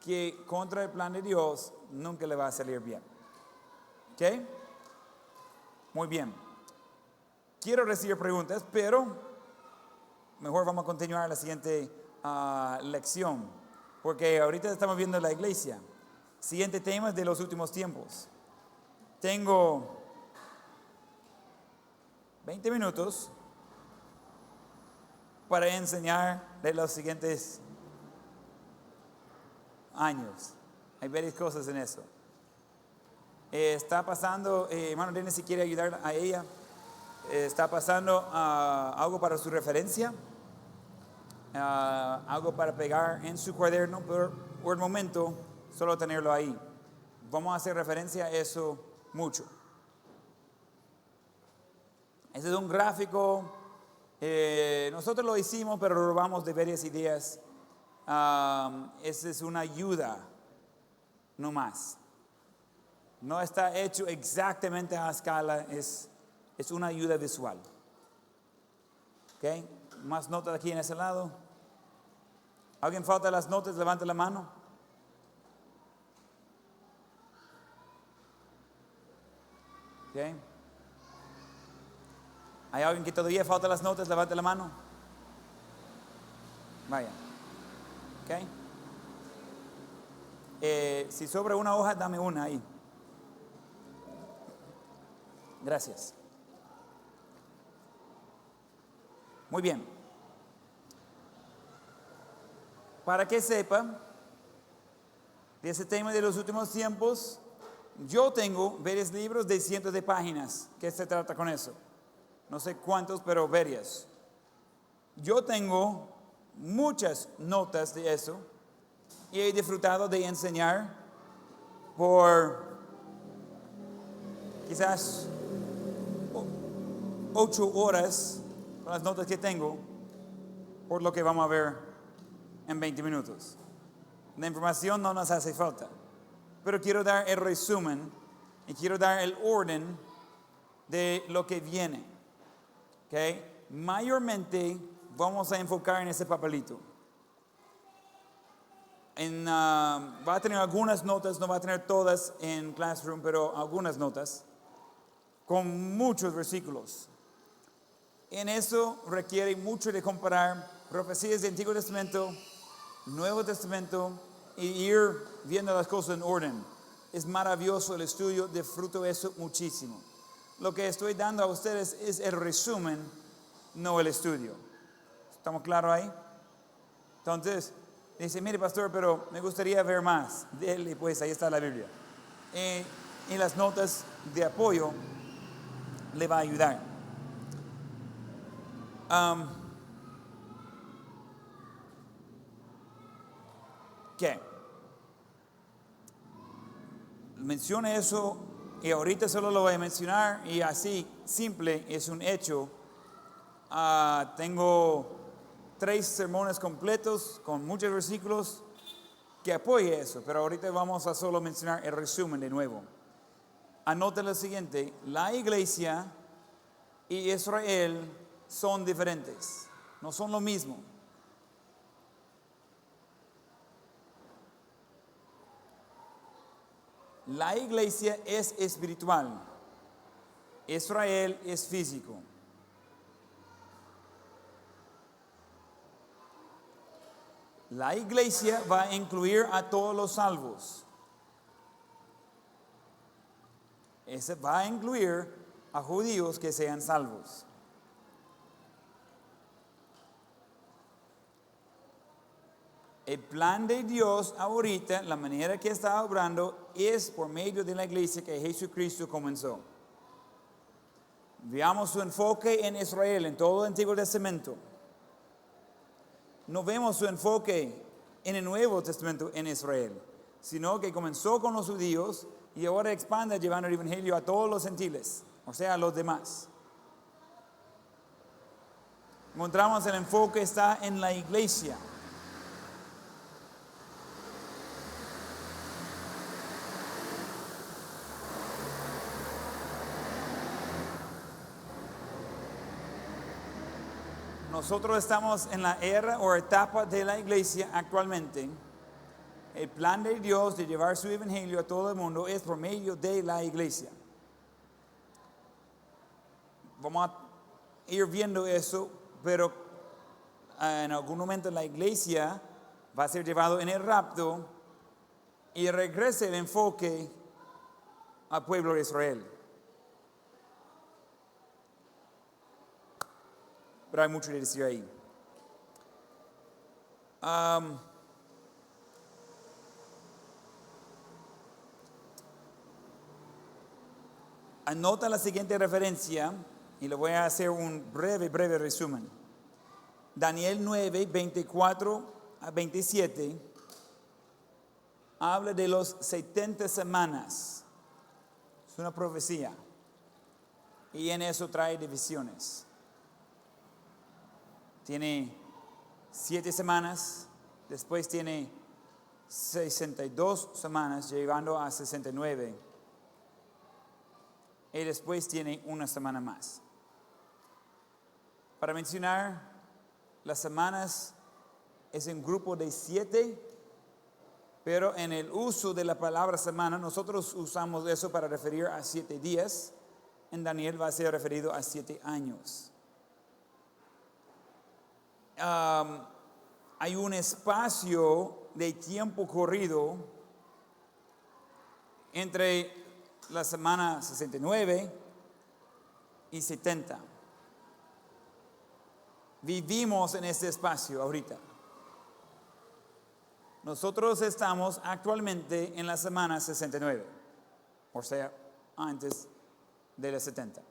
que contra el plan de Dios nunca le va a salir bien. ¿Ok? Muy bien. Quiero recibir preguntas, pero mejor vamos a continuar la siguiente lección, porque ahorita estamos viendo la iglesia. Siguiente tema es de los últimos tiempos. Tengo 20 minutos para enseñar de los siguientes años. Hay varias cosas en eso. Está pasando, hermano Dennis, si quiere ayudar a ella, está pasando algo para su referencia, algo para pegar en su cuaderno, pero por el momento solo tenerlo ahí. Vamos a hacer referencia a eso mucho. Ese es un gráfico, nosotros lo hicimos, pero lo robamos de varias ideas. Esa es una ayuda, no más. No está hecho exactamente a escala, es una ayuda visual. ¿Ok? Más notas aquí en ese lado. ¿Alguien falta las notas? Levante la mano. ¿Ok? ¿Hay alguien que todavía falta las notas? Levante la mano. Vaya. ¿Ok? Si sobra una hoja, dame una ahí. Gracias. Muy bien. Para que sepa de ese tema de los últimos tiempos, yo tengo varios libros de cientos de páginas que se trata con eso. No sé cuántos, pero varias. Yo tengo muchas notas de eso y he disfrutado de enseñar por quizás 8 horas con las notas que tengo, por lo que vamos a ver en 20 minutos. La información no nos hace falta, pero quiero dar el resumen y quiero dar el orden de lo que viene. ¿Okay? Mayormente vamos a enfocar en ese papelito. Va a tener algunas notas, no va a tener todas en Classroom, pero algunas notas con muchos versículos. En eso requiere mucho de comparar profecías del Antiguo Testamento, Nuevo Testamento y ir viendo las cosas en orden. Es maravilloso el estudio, disfruto eso muchísimo. Lo que estoy dando a ustedes es el resumen, no el estudio. ¿Estamos claros ahí? Entonces, dice, mire pastor, pero me gustaría ver más. Dele, pues ahí está la Biblia. Y las notas de apoyo le va a ayudar. ¿Qué? Mencione eso y ahorita solo lo voy a mencionar y así, simple, es un hecho. Tengo 3 sermones completos con muchos versículos que apoyen eso, pero ahorita vamos a solo mencionar el resumen de nuevo. Anote lo siguiente, la iglesia y Israel son diferentes, no son lo mismo. La iglesia es espiritual, Israel es físico. La iglesia va a incluir a todos los salvos. Ese va a incluir a judíos que sean salvos. El plan de Dios ahorita, la manera que está obrando, es por medio de la iglesia que Jesucristo comenzó. Veamos su enfoque en Israel, en todo el Antiguo Testamento. No vemos su enfoque en el Nuevo Testamento en Israel, sino que comenzó con los judíos y ahora expande llevando el evangelio a todos los gentiles, o sea, a los demás. Encontramos el enfoque está en la iglesia. nosotros estamos en la era o etapa de la iglesia actualmente. El plan de Dios de llevar su evangelio a todo el mundo es por medio de la iglesia. Vamos a ir viendo eso, pero en algún momento la iglesia va a ser llevado en el rapto y regrese el enfoque al pueblo de Israel. Pero hay mucho que decir ahí. Anota la siguiente referencia y le voy a hacer un breve resumen. Daniel 9, 24 a 27 habla de los 70 semanas. Es una profecía. Y en eso trae divisiones. Tiene 7 semanas, después tiene 62 semanas, llegando a 69. Y después tiene una semana más. Para mencionar, las semanas es un grupo de 7, pero en el uso de la palabra semana, nosotros usamos eso para referir a 7 días. En Daniel va a ser referido a 7 años. Hay un espacio de tiempo corrido entre la semana 69 y 70. Vivimos en este espacio ahorita. Nosotros estamos actualmente en la semana 69, o sea, antes de la 70.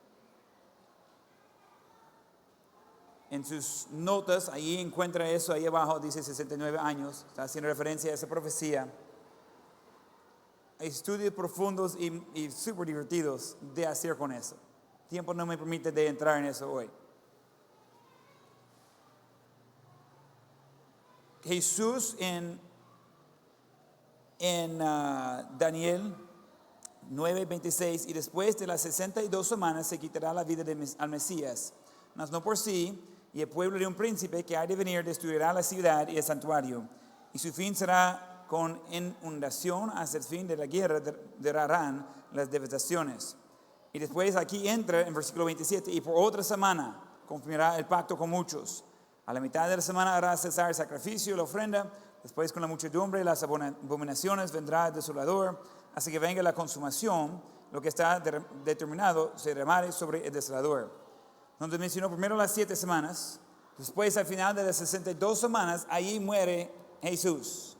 En sus notas, ahí encuentra eso, ahí abajo dice 69 años, está haciendo referencia a esa profecía. Hay estudios profundos y súper divertidos de hacer con eso. El tiempo no me permite de entrar en eso hoy. Jesús en Daniel 9:26, y después de las 62 semanas se quitará la vida al Mesías, mas no por sí, y el pueblo de un príncipe que ha de venir destruirá la ciudad y el santuario, y su fin será con inundación. Hasta el fin de la guerra durarán las devastaciones. Y después aquí entra en versículo 27, y por otra semana confirmará el pacto con muchos. A la mitad de la semana hará cesar el sacrificio y la ofrenda. Después con la muchedumbre y las abominaciones vendrá el desolador, hasta que venga la consumación. Lo que está determinado se remare sobre el desolador. Donde mencionó primero las 7 semanas, después al final de las 62 semanas, ahí muere Jesús.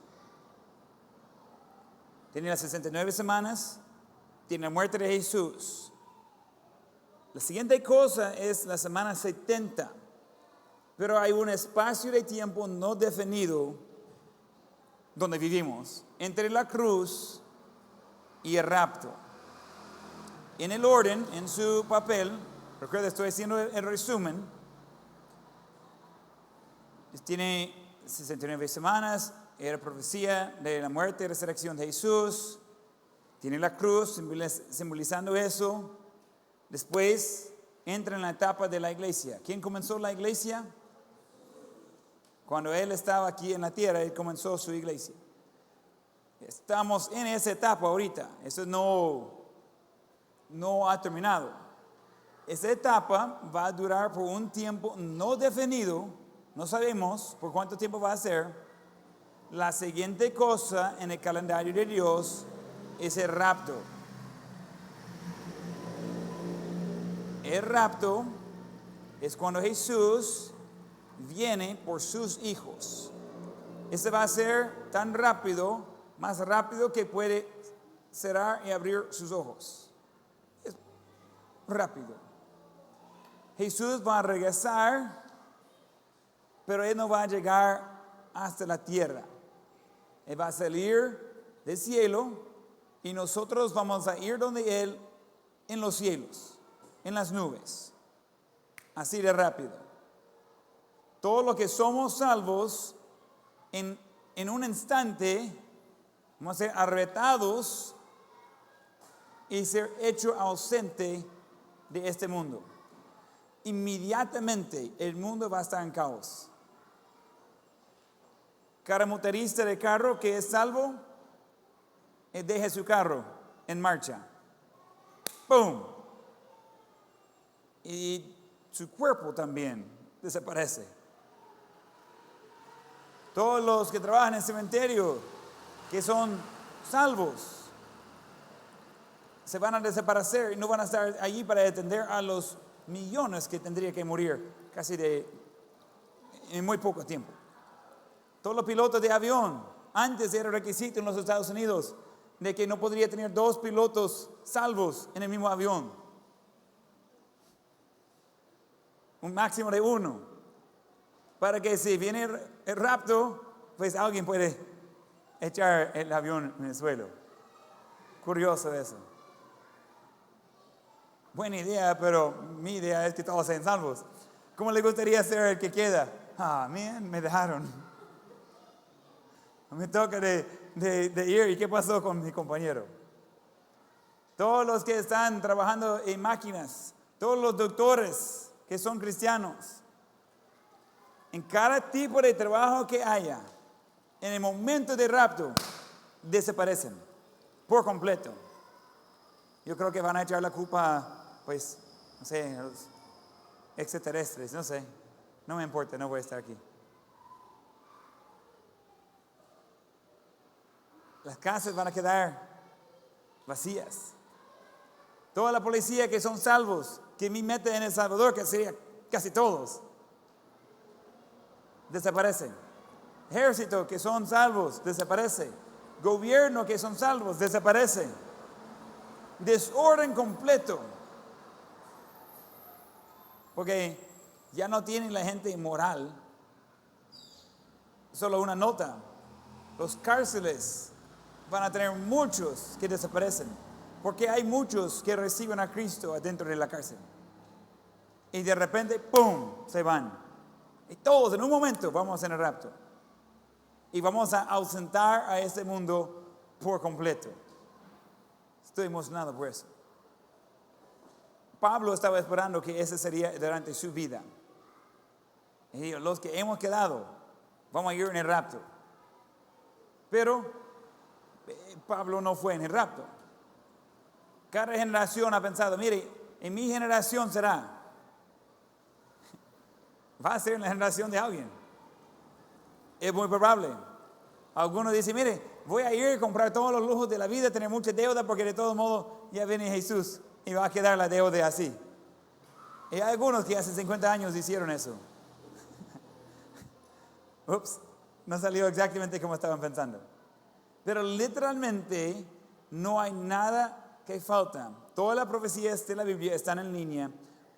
Tiene las 69 semanas, tiene la muerte de Jesús. La siguiente cosa es la semana 70. Pero hay un espacio de tiempo no definido donde vivimos, entre la cruz y el rapto. En el orden, en su papel, recuerda, estoy haciendo el resumen. Tiene 69 semanas, era profecía de la muerte y resurrección de Jesús. Tiene la cruz, simbolizando eso. Después entra en la etapa de la iglesia. ¿Quién comenzó la iglesia? Cuando Él estaba aquí en la tierra, Él comenzó su iglesia. Estamos en esa etapa ahorita. Eso no ha terminado. Esa etapa va a durar por un tiempo no definido. No sabemos por cuánto tiempo va a ser. La siguiente cosa en el calendario de Dios es el rapto. El rapto es cuando Jesús viene por sus hijos. Ese va a ser tan rápido, más rápido que puede cerrar y abrir sus ojos. Es rápido. Jesús va a regresar, pero Él no va a llegar hasta la tierra. Él va a salir del cielo y nosotros vamos a ir donde Él en los cielos, en las nubes. Así de rápido. Todos los que somos salvos, en un instante, vamos a ser arrebatados y ser hecho ausente de este mundo. inmediatamente el mundo va a estar en caos. Cada motorista de carro que es salvo, deja su carro en marcha. ¡Pum! Y su cuerpo también desaparece. Todos los que trabajan en el cementerio, que son salvos, se van a desaparecer y no van a estar allí para atender a los millones que tendría que morir en muy poco tiempo. Todos los pilotos de avión, antes era requisito en los Estados Unidos de que no podría tener 2 pilotos salvos en el mismo avión. Un máximo de 1. Para que si viene el rapto, pues alguien puede echar el avión en el suelo. Curioso eso. Buena idea, pero mi idea es que todos sean salvos. ¿Cómo le gustaría ser el que queda? Me dejaron. Me toca de ir. ¿Y qué pasó con mi compañero? Todos los que están trabajando en máquinas, todos los doctores que son cristianos, en cada tipo de trabajo que haya, en el momento de rapto, desaparecen por completo. Yo creo que van a echar la culpa, pues, no sé, a los extraterrestres, no sé. No me importa, no voy a estar aquí. Las casas van a quedar vacías. Toda la policía que son salvos, que mi meta en El Salvador, que sería casi todos, desaparecen. Ejército que son salvos, desaparece. Gobierno que son salvos, desaparece. Desorden completo. Porque ya no tienen la gente inmoral. Solo una nota. Los cárceles van a tener muchos que desaparecen. Porque hay muchos que reciben a Cristo adentro de la cárcel. Y de repente, ¡pum!, se van. Y todos en un momento vamos en el rapto. Y vamos a ausentar a este mundo por completo. Estoy emocionado por eso. Pablo estaba esperando que ese sería durante su vida. Y dijo, los que hemos quedado, vamos a ir en el rapto. Pero Pablo no fue en el rapto. Cada generación ha pensado, mire, en mi generación será. Va a ser en la generación de alguien. Es muy probable. Algunos dicen, mire, voy a ir a comprar todos los lujos de la vida, tener mucha deuda, porque de todo modo ya viene Jesús y va a quedar la deuda así. Y hay algunos que hace 50 años hicieron eso. Ups, no salió exactamente como estaban pensando. Pero literalmente no hay nada que falta. Todas las profecías de la Biblia están en línea.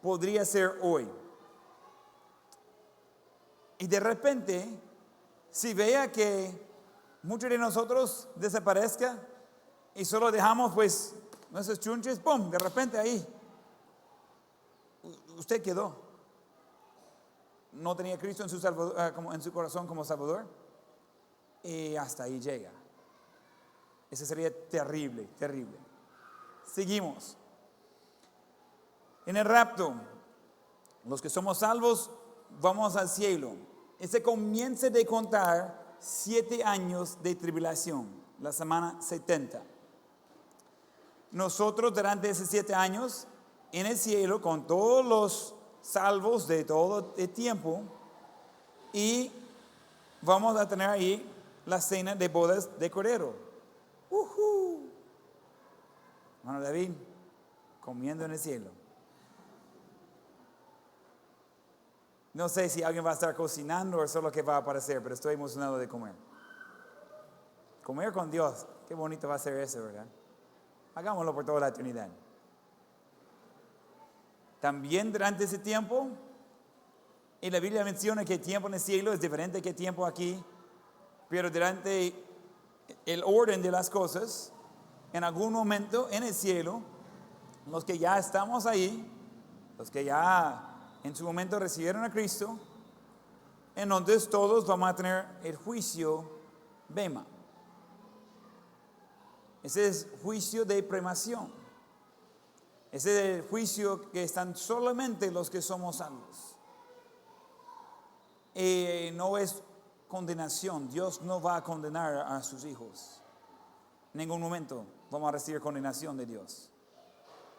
Podría ser hoy. Y de repente, si vea que muchos de nosotros desaparezca y solo dejamos pues nuestros chunches, ¡pum!, de repente ahí, usted quedó. No tenía Cristo en su corazón como Salvador y hasta ahí llega. Eso sería terrible, terrible. Seguimos. En el rapto, los que somos salvos, vamos al cielo. Y se comienza de contar 7 años de tribulación, la semana 70. Nosotros durante esos 7 años, en el cielo, con todos los salvos de todo el tiempo, y vamos a tener ahí la cena de bodas de Cordero. Hermano David, comiendo en el cielo. No sé si alguien va a estar cocinando o solo que va a aparecer, pero estoy emocionado de comer. Comer con Dios, qué bonito va a ser eso, ¿verdad? Hagámoslo por toda la eternidad. También durante ese tiempo, y la Biblia menciona que el tiempo en el cielo es diferente que el tiempo aquí, pero durante el orden de las cosas, en algún momento en el cielo, los que ya estamos ahí, los que ya en su momento recibieron a Cristo, entonces todos vamos a tener el juicio Bema. Ese es juicio de premación. Ese es el juicio que están solamente los que somos salvos. No es condenación. Dios no va a condenar a sus hijos. En ningún momento vamos a recibir condenación de Dios.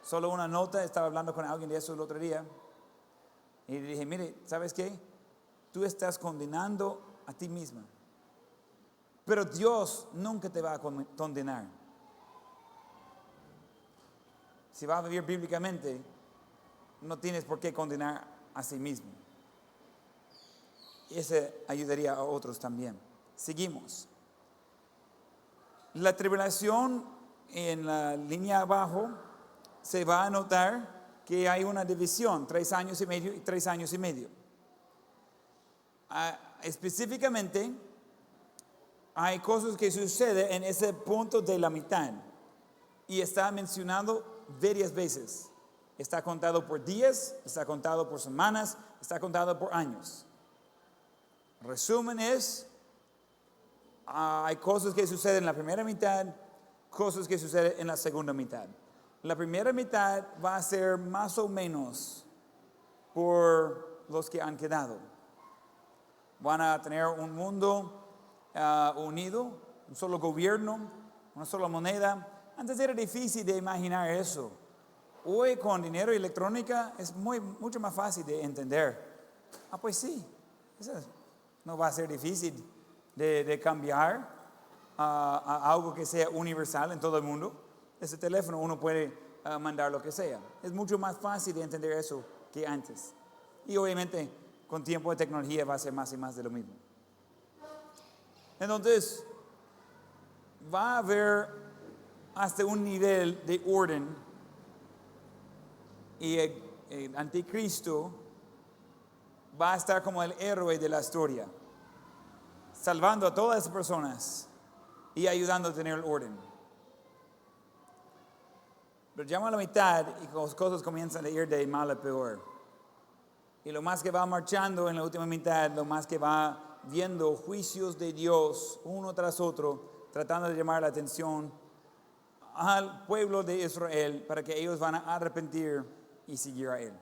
Solo una nota, estaba hablando con alguien de eso el otro día. Y le dije, mire, ¿sabes qué? Tú estás condenando a ti misma. Pero Dios nunca te va a condenar. Si vas a vivir bíblicamente, no tienes por qué condenar a sí mismo. Ese ayudaría a otros también. Seguimos. La tribulación en la línea abajo se va a notar que hay una división, 3 años y medio y 3 años y medio. Específicamente, hay cosas que suceden en ese punto de la mitad. Y está mencionado varias veces. Está contado por días, está contado por semanas, está contado por años. Resumen es, hay cosas que suceden en la primera mitad, cosas que suceden en la segunda mitad. La primera mitad va a ser más o menos por los que han quedado. Van a tener un mundo unido, un solo gobierno, una sola moneda. Antes era difícil de imaginar eso. Hoy con dinero y electrónica es mucho más fácil de entender. Pues sí, eso no va a ser difícil de cambiar a algo que sea universal en todo el mundo. Ese teléfono uno puede mandar lo que sea. Es mucho más fácil de entender eso que antes. Y obviamente con tiempo de tecnología va a ser más y más de lo mismo. Entonces, va a haber hasta un nivel de orden y el anticristo va a estar como el héroe de la historia, salvando a todas las personas y ayudando a tener el orden. Pero llama a la mitad y las cosas comienzan a ir de mal a peor. Y lo más que va marchando en la última mitad, lo más que va viendo juicios de Dios uno tras otro, tratando de llamar la atención al pueblo de Israel para que ellos van a arrepentir y seguir a Él.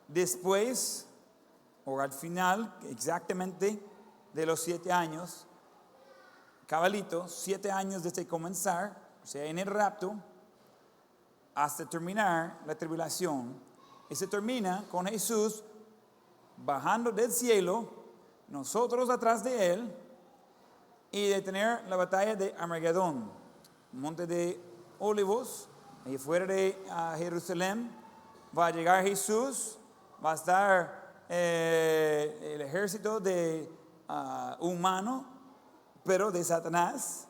Después, o al final, exactamente de los 7 años, cabalito, 7 años desde comenzar, o sea, en el rapto, hasta terminar la tribulación, y se termina con Jesús bajando del cielo, nosotros atrás de Él, y de tener la batalla de Armagedón, monte de Olivos, ahí fuera de Jerusalén. Va a llegar Jesús, va a estar el ejército humano, pero de Satanás,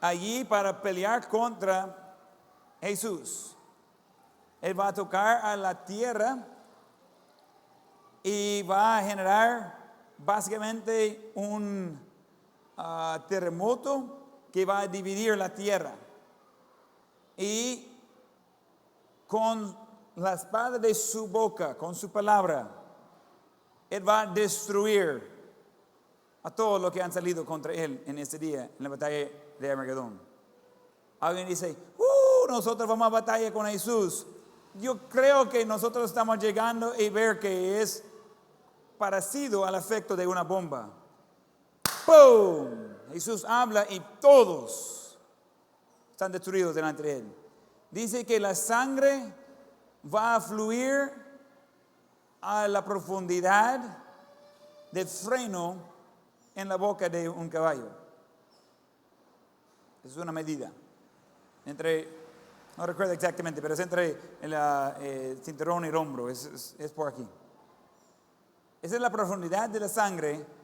allí para pelear contra Jesús. Él va a tocar a la tierra y va a generar básicamente un terremoto que va a dividir la tierra. Y con la espada de su boca, con su palabra, Él va a destruir a todos los que han salido contra Él en este día, en la batalla de Armagedón. Alguien dice, nosotros vamos a batalla con Jesús. Yo creo que nosotros estamos llegando y ver que es parecido al efecto de una bomba. ¡Pum! Jesús habla y todos están destruidos delante de Él. Dice que la sangre va a fluir a la profundidad del freno en la boca de un caballo. Es una medida. No recuerdo exactamente, pero es entre el cinturón y el hombro, es por aquí. Esa es la profundidad de la sangre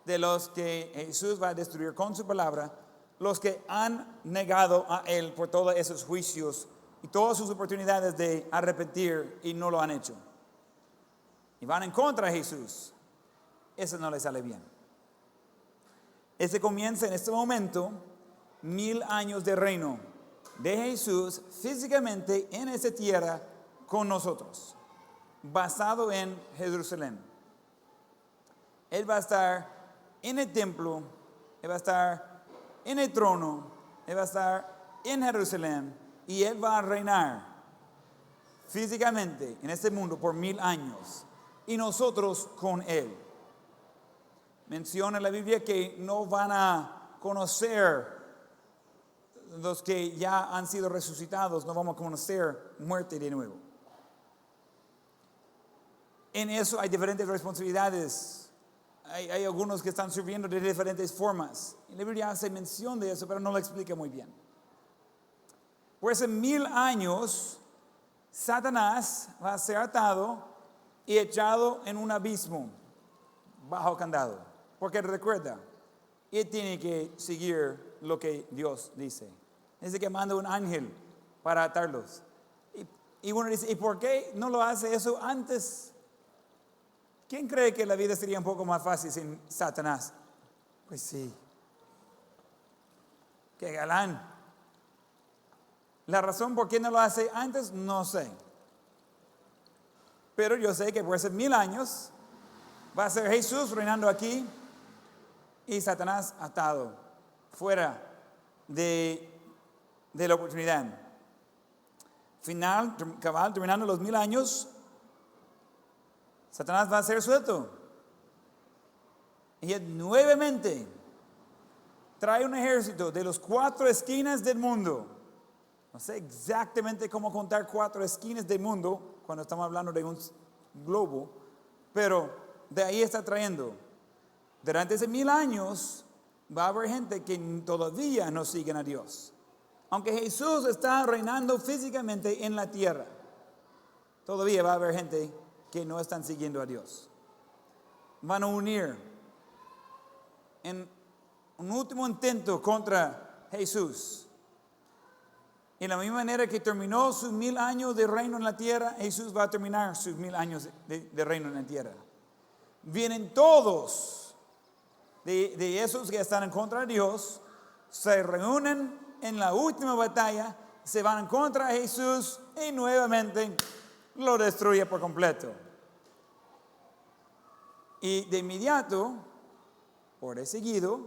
de los que Jesús va a destruir con su palabra, los que han negado a Él por todos esos juicios y todas sus oportunidades de arrepentir y no lo han hecho. Y van en contra de Jesús. Eso no le sale bien. Ese comienza en este momento 1000 años de reino de Jesús físicamente en esa tierra con nosotros, basado en Jerusalén. Él va a estar en el templo, Él va a estar en el trono, Él va a estar en Jerusalén y Él va a reinar físicamente en este mundo por 1000 años y nosotros con Él. Menciona en la Biblia que no van a conocer, los que ya han sido resucitados, no vamos a conocer muerte de nuevo. En eso hay diferentes responsabilidades. Hay algunos que están sirviendo de diferentes formas. Y la Biblia hace mención de eso, pero no lo explica muy bien. Por eso en 1000 años, Satanás va a ser atado y echado en un abismo bajo candado. Porque recuerda, él tiene que seguir lo que Dios dice. Dice que manda un ángel para atarlos. Y uno dice, ¿y por qué no lo hace eso antes? ¿Quién cree que la vida sería un poco más fácil sin Satanás? Pues sí. Qué galán. La razón por qué no lo hace antes, no sé. Pero yo sé que por esos 1000 años va a ser Jesús reinando aquí y Satanás atado, fuera de la oportunidad. Final, cabal, terminando los 1000 años, Satanás va a ser suelto. Y él nuevamente trae un ejército de las 4 esquinas del mundo. No sé exactamente cómo contar 4 esquinas del mundo cuando estamos hablando de un globo, pero de ahí está trayendo. Durante esos 1000 años va a haber gente que todavía no siguen a Dios. Aunque Jesús está reinando físicamente en la tierra, todavía va a haber gente que no están siguiendo a Dios. Van a unir en un último intento contra Jesús. Y de la misma manera que terminó sus 1000 años de reino en la tierra, Jesús va a terminar sus 1000 años de reino en la tierra. Vienen todos de esos que están en contra de Dios, se reúnen en la última batalla, se van en contra de Jesús y nuevamente lo destruye por completo. Y de inmediato, por de seguido,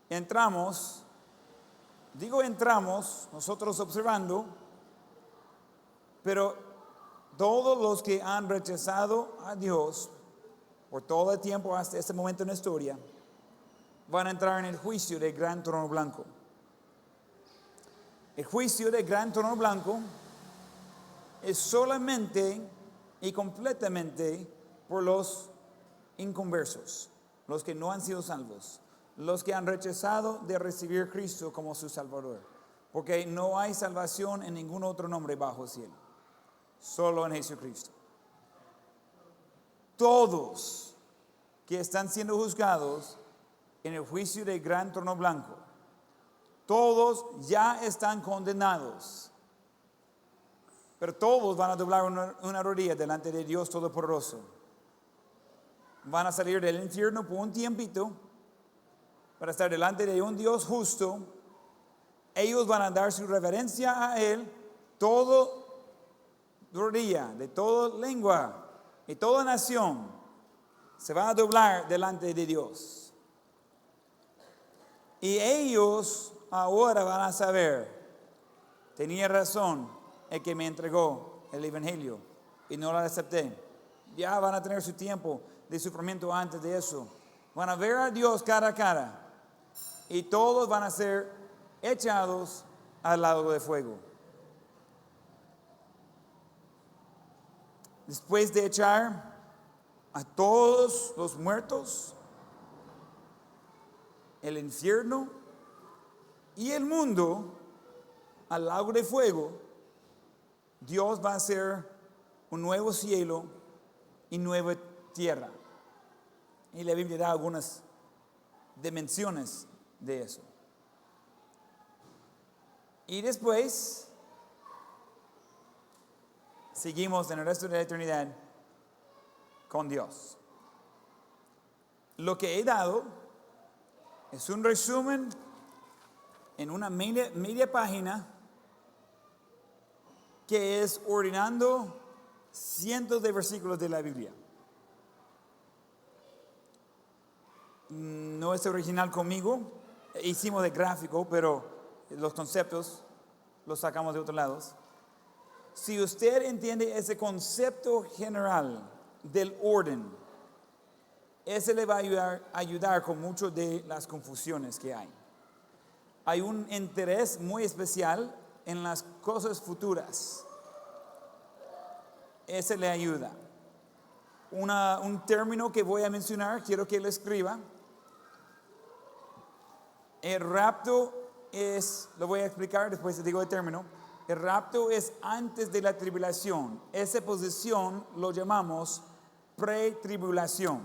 entramos, nosotros observando, pero todos los que han rechazado a Dios por todo el tiempo hasta este momento en la historia, van a entrar en el juicio del gran trono blanco. El juicio del gran trono blanco es solamente y completamente por los inconversos, los que no han sido salvos, los que han rechazado de recibir a Cristo como su Salvador, porque no hay salvación en ningún otro nombre bajo el cielo, solo en Jesucristo. Todos que están siendo juzgados en el juicio del gran trono blanco, todos ya están condenados. Pero todos van a doblar una rodilla delante de Dios Todopoderoso. Van a salir del infierno por un tiempito para estar delante de un Dios justo. Ellos van a dar su reverencia a Él. Todo rodilla, de toda lengua y toda nación se va a doblar delante de Dios. Y ellos ahora van a saber, tenía razón el que me entregó el Evangelio y no lo acepté. Ya van a tener su tiempo de sufrimiento antes de eso. Van a ver a Dios cara a cara y todos van a ser echados al lago de fuego. Después de echar a todos los muertos, el infierno y el mundo al lago de fuego, Dios va a hacer un nuevo cielo y nueva tierra. Y la Biblia da algunas dimensiones de eso. Y después seguimos en el resto de la eternidad con Dios. Lo que he dado es un resumen en una media página que es ordenando cientos de versículos de la Biblia. No es original conmigo, hicimos de gráfico, pero los conceptos lo sacamos de otros lados. Si usted entiende ese concepto general del orden, ese le va a ayudar con mucho de las confusiones que hay. Hay un interés muy especial en las cosas futuras. Ese le ayuda. Un término que voy a mencionar, quiero que lo escriba. El rapto lo voy a explicar, después te digo el término. El rapto es antes de la tribulación. Esa posición lo llamamos pretribulación.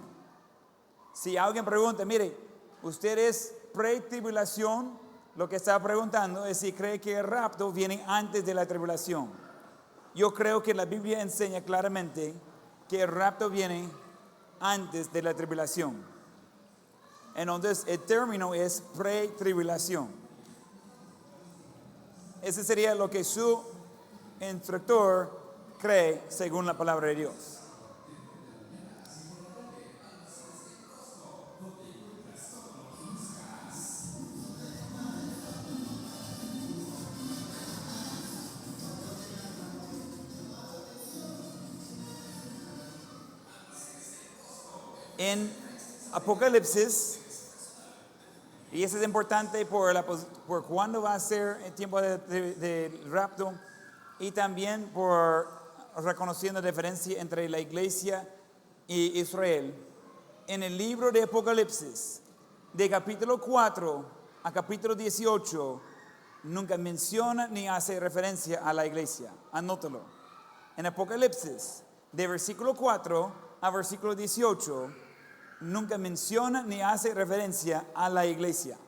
Si alguien pregunta, mire, ¿usted es pretribulación? Lo que está preguntando es si cree que el rapto viene antes de la tribulación. Yo creo que la Biblia enseña claramente que el rapto viene antes de la tribulación. Entonces, el término es pretribulación. Ese sería lo que su instructor cree según la palabra de Dios. En Apocalipsis, y eso es importante por cuándo va a ser el tiempo de rapto, y también por reconociendo la diferencia entre la iglesia y Israel. En el libro de Apocalipsis, de capítulo 4 a capítulo 18, nunca menciona ni hace referencia a la iglesia. Anótalo. En Apocalipsis, de versículo 4 a versículo 18, nunca menciona ni hace referencia a la iglesia.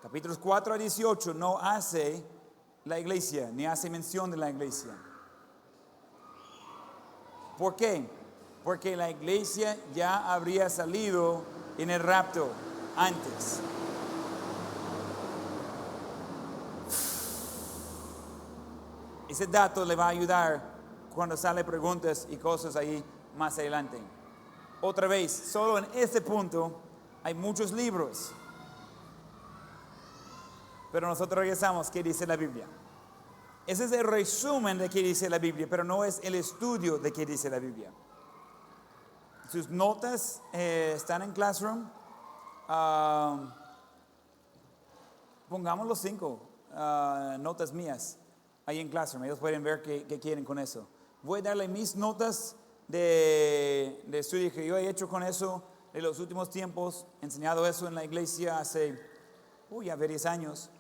Capítulos 4 a 18 no hace la iglesia, ni hace mención de la iglesia. ¿Por qué? Porque la iglesia ya habría salido en el rapto antes. Ese dato le va a ayudar cuando salen preguntas y cosas ahí más adelante. Otra vez, solo en este punto hay muchos libros. Pero nosotros regresamos, ¿qué dice la Biblia? Ese es el resumen de qué dice la Biblia, pero no es el estudio de qué dice la Biblia. Sus notas están en Classroom. Pongamos los 5 notas mías ahí en Classroom. Ellos pueden ver qué quieren con eso. Voy a darle mis notas de estudio que yo he hecho con eso de los últimos tiempos. He enseñado eso en la iglesia hace ya varios años.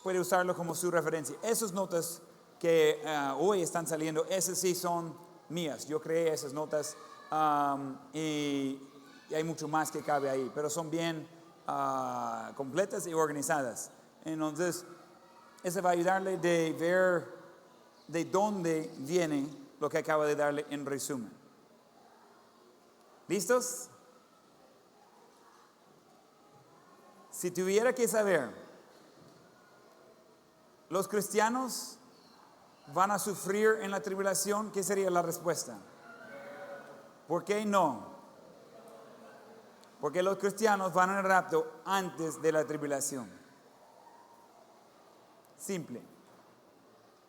Puede usarlo como su referencia. Esas notas que hoy están saliendo, esas sí son mías. Yo creé esas notas y hay mucho más que cabe ahí, pero son bien completas y organizadas. Entonces, eso va a ayudarle de ver de dónde viene lo que acaba de darle en resumen. ¿Listos? Si tuviera que saber, ¿los cristianos van a sufrir en la tribulación? ¿Qué sería la respuesta? ¿Por qué no? Porque los cristianos van al rapto antes de la tribulación. Simple.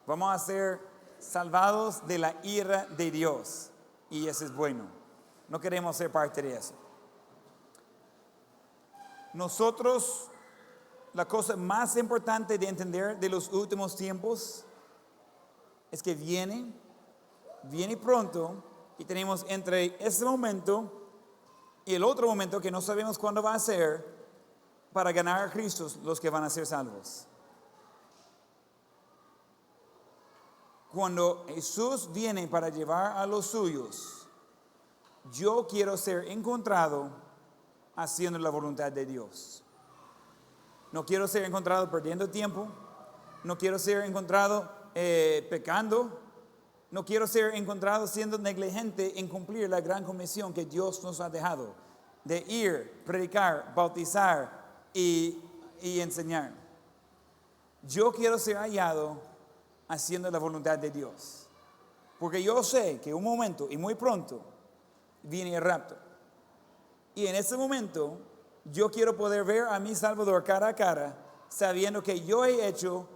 Vamos a ser salvados de la ira de Dios. Y eso es bueno. No queremos ser parte de eso. Nosotros, la cosa más importante de entender de los últimos tiempos es que viene pronto y tenemos entre ese momento y el otro momento que no sabemos cuándo va a ser para ganar a Cristo los que van a ser salvos. Cuando Jesús viene para llevar a los suyos, yo quiero ser encontrado haciendo la voluntad de Dios. No quiero ser encontrado perdiendo tiempo. No quiero ser encontrado pecando. No quiero ser encontrado siendo negligente en cumplir la gran comisión que Dios nos ha dejado. De ir, predicar, bautizar y enseñar. Yo quiero ser hallado haciendo la voluntad de Dios. Porque yo sé que un momento y muy pronto viene el rapto. Y en ese momento, yo quiero poder ver a mi Salvador cara a cara, sabiendo que yo he hecho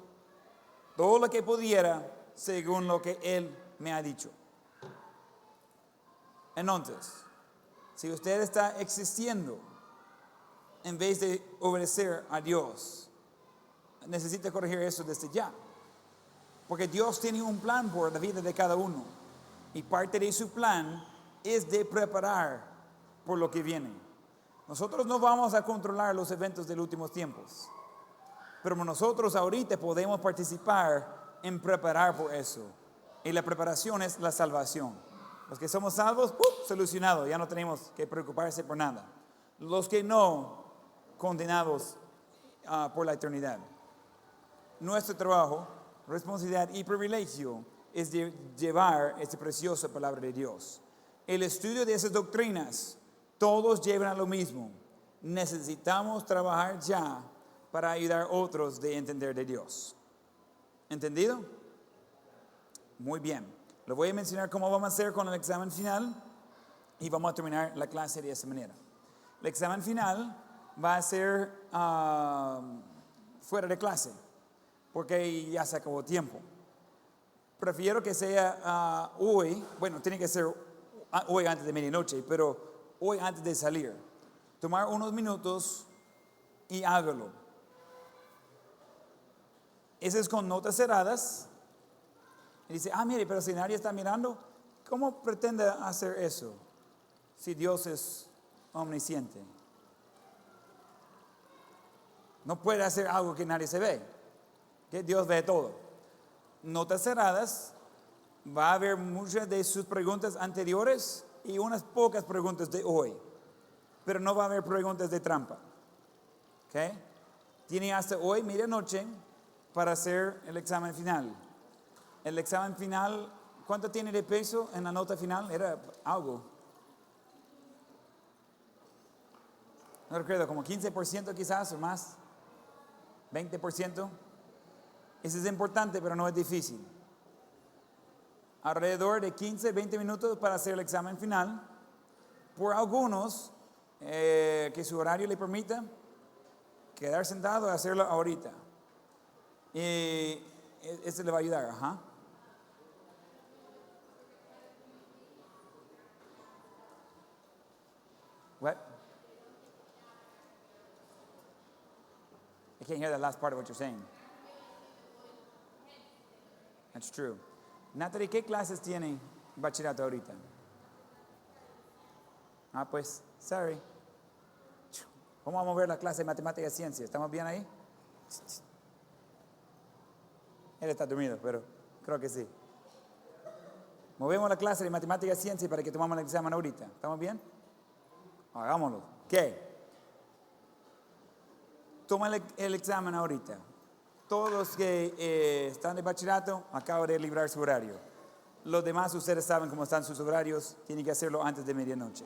todo lo que pudiera según lo que Él me ha dicho. Entonces, si usted está existiendo en vez de obedecer a Dios, necesita corregir eso desde ya. Porque Dios tiene un plan por la vida de cada uno. Y parte de su plan es de preparar por lo que viene. Nosotros no vamos a controlar los eventos de los últimos tiempos. Pero nosotros ahorita podemos participar en preparar por eso. Y la preparación es la salvación. Los que somos salvos, solucionado, ya no tenemos que preocuparse por nada. Los que no, condenados por la eternidad. Nuestro trabajo, responsabilidad y privilegio es de llevar esta preciosa palabra de Dios. El estudio de esas doctrinas, todos llevan a lo mismo. Necesitamos trabajar ya para ayudar a otros de entender de Dios. ¿Entendido? Muy bien. Lo voy a mencionar cómo vamos a hacer con el examen final y vamos a terminar la clase de esa manera. El examen final va a ser fuera de clase, porque ya se acabó tiempo. Prefiero que sea hoy, bueno, tiene que ser hoy antes de medianoche, pero hoy antes de salir. Tomar unos minutos y hágalo. Ese es con notas cerradas. Y dice, mire, pero si nadie está mirando, ¿cómo pretende hacer eso? Si Dios es omnisciente. No puede hacer algo que nadie se ve. Que Dios ve todo. Notas cerradas, va a haber muchas de sus preguntas anteriores y unas pocas preguntas de hoy. Pero no va a haber preguntas de trampa. ¿Ok? Tiene hasta hoy, medianoche, para hacer el examen final. El examen final, ¿cuánto tiene de peso en la nota final? Era algo. No recuerdo, como 15% quizás o más. 20%. Eso es importante, pero no es difícil. Alrededor de 15, 20 minutos para hacer el examen final. Por algunos, que su horario le permita, quedar sentado y hacerlo ahorita. Y eso le va a ayudar, ajá. What? I can't hear the last part of what you're saying. That's true. Natalie, ¿qué clases tiene bachillerato ahorita? Pues, sorry. ¿Cómo vamos a ver la clase de matemáticas y ciencia? ¿Estamos bien ahí? Él está dormido, pero creo que sí. Movemos la clase de matemáticas y ciencia para que tomemos el examen ahorita. ¿Estamos bien? Hagámoslo. ¿Qué? Toma el examen ahorita. Todos los que están de bachillerato acaban de librar su horario. Los demás, ustedes saben cómo están sus horarios. Tienen que hacerlo antes de medianoche.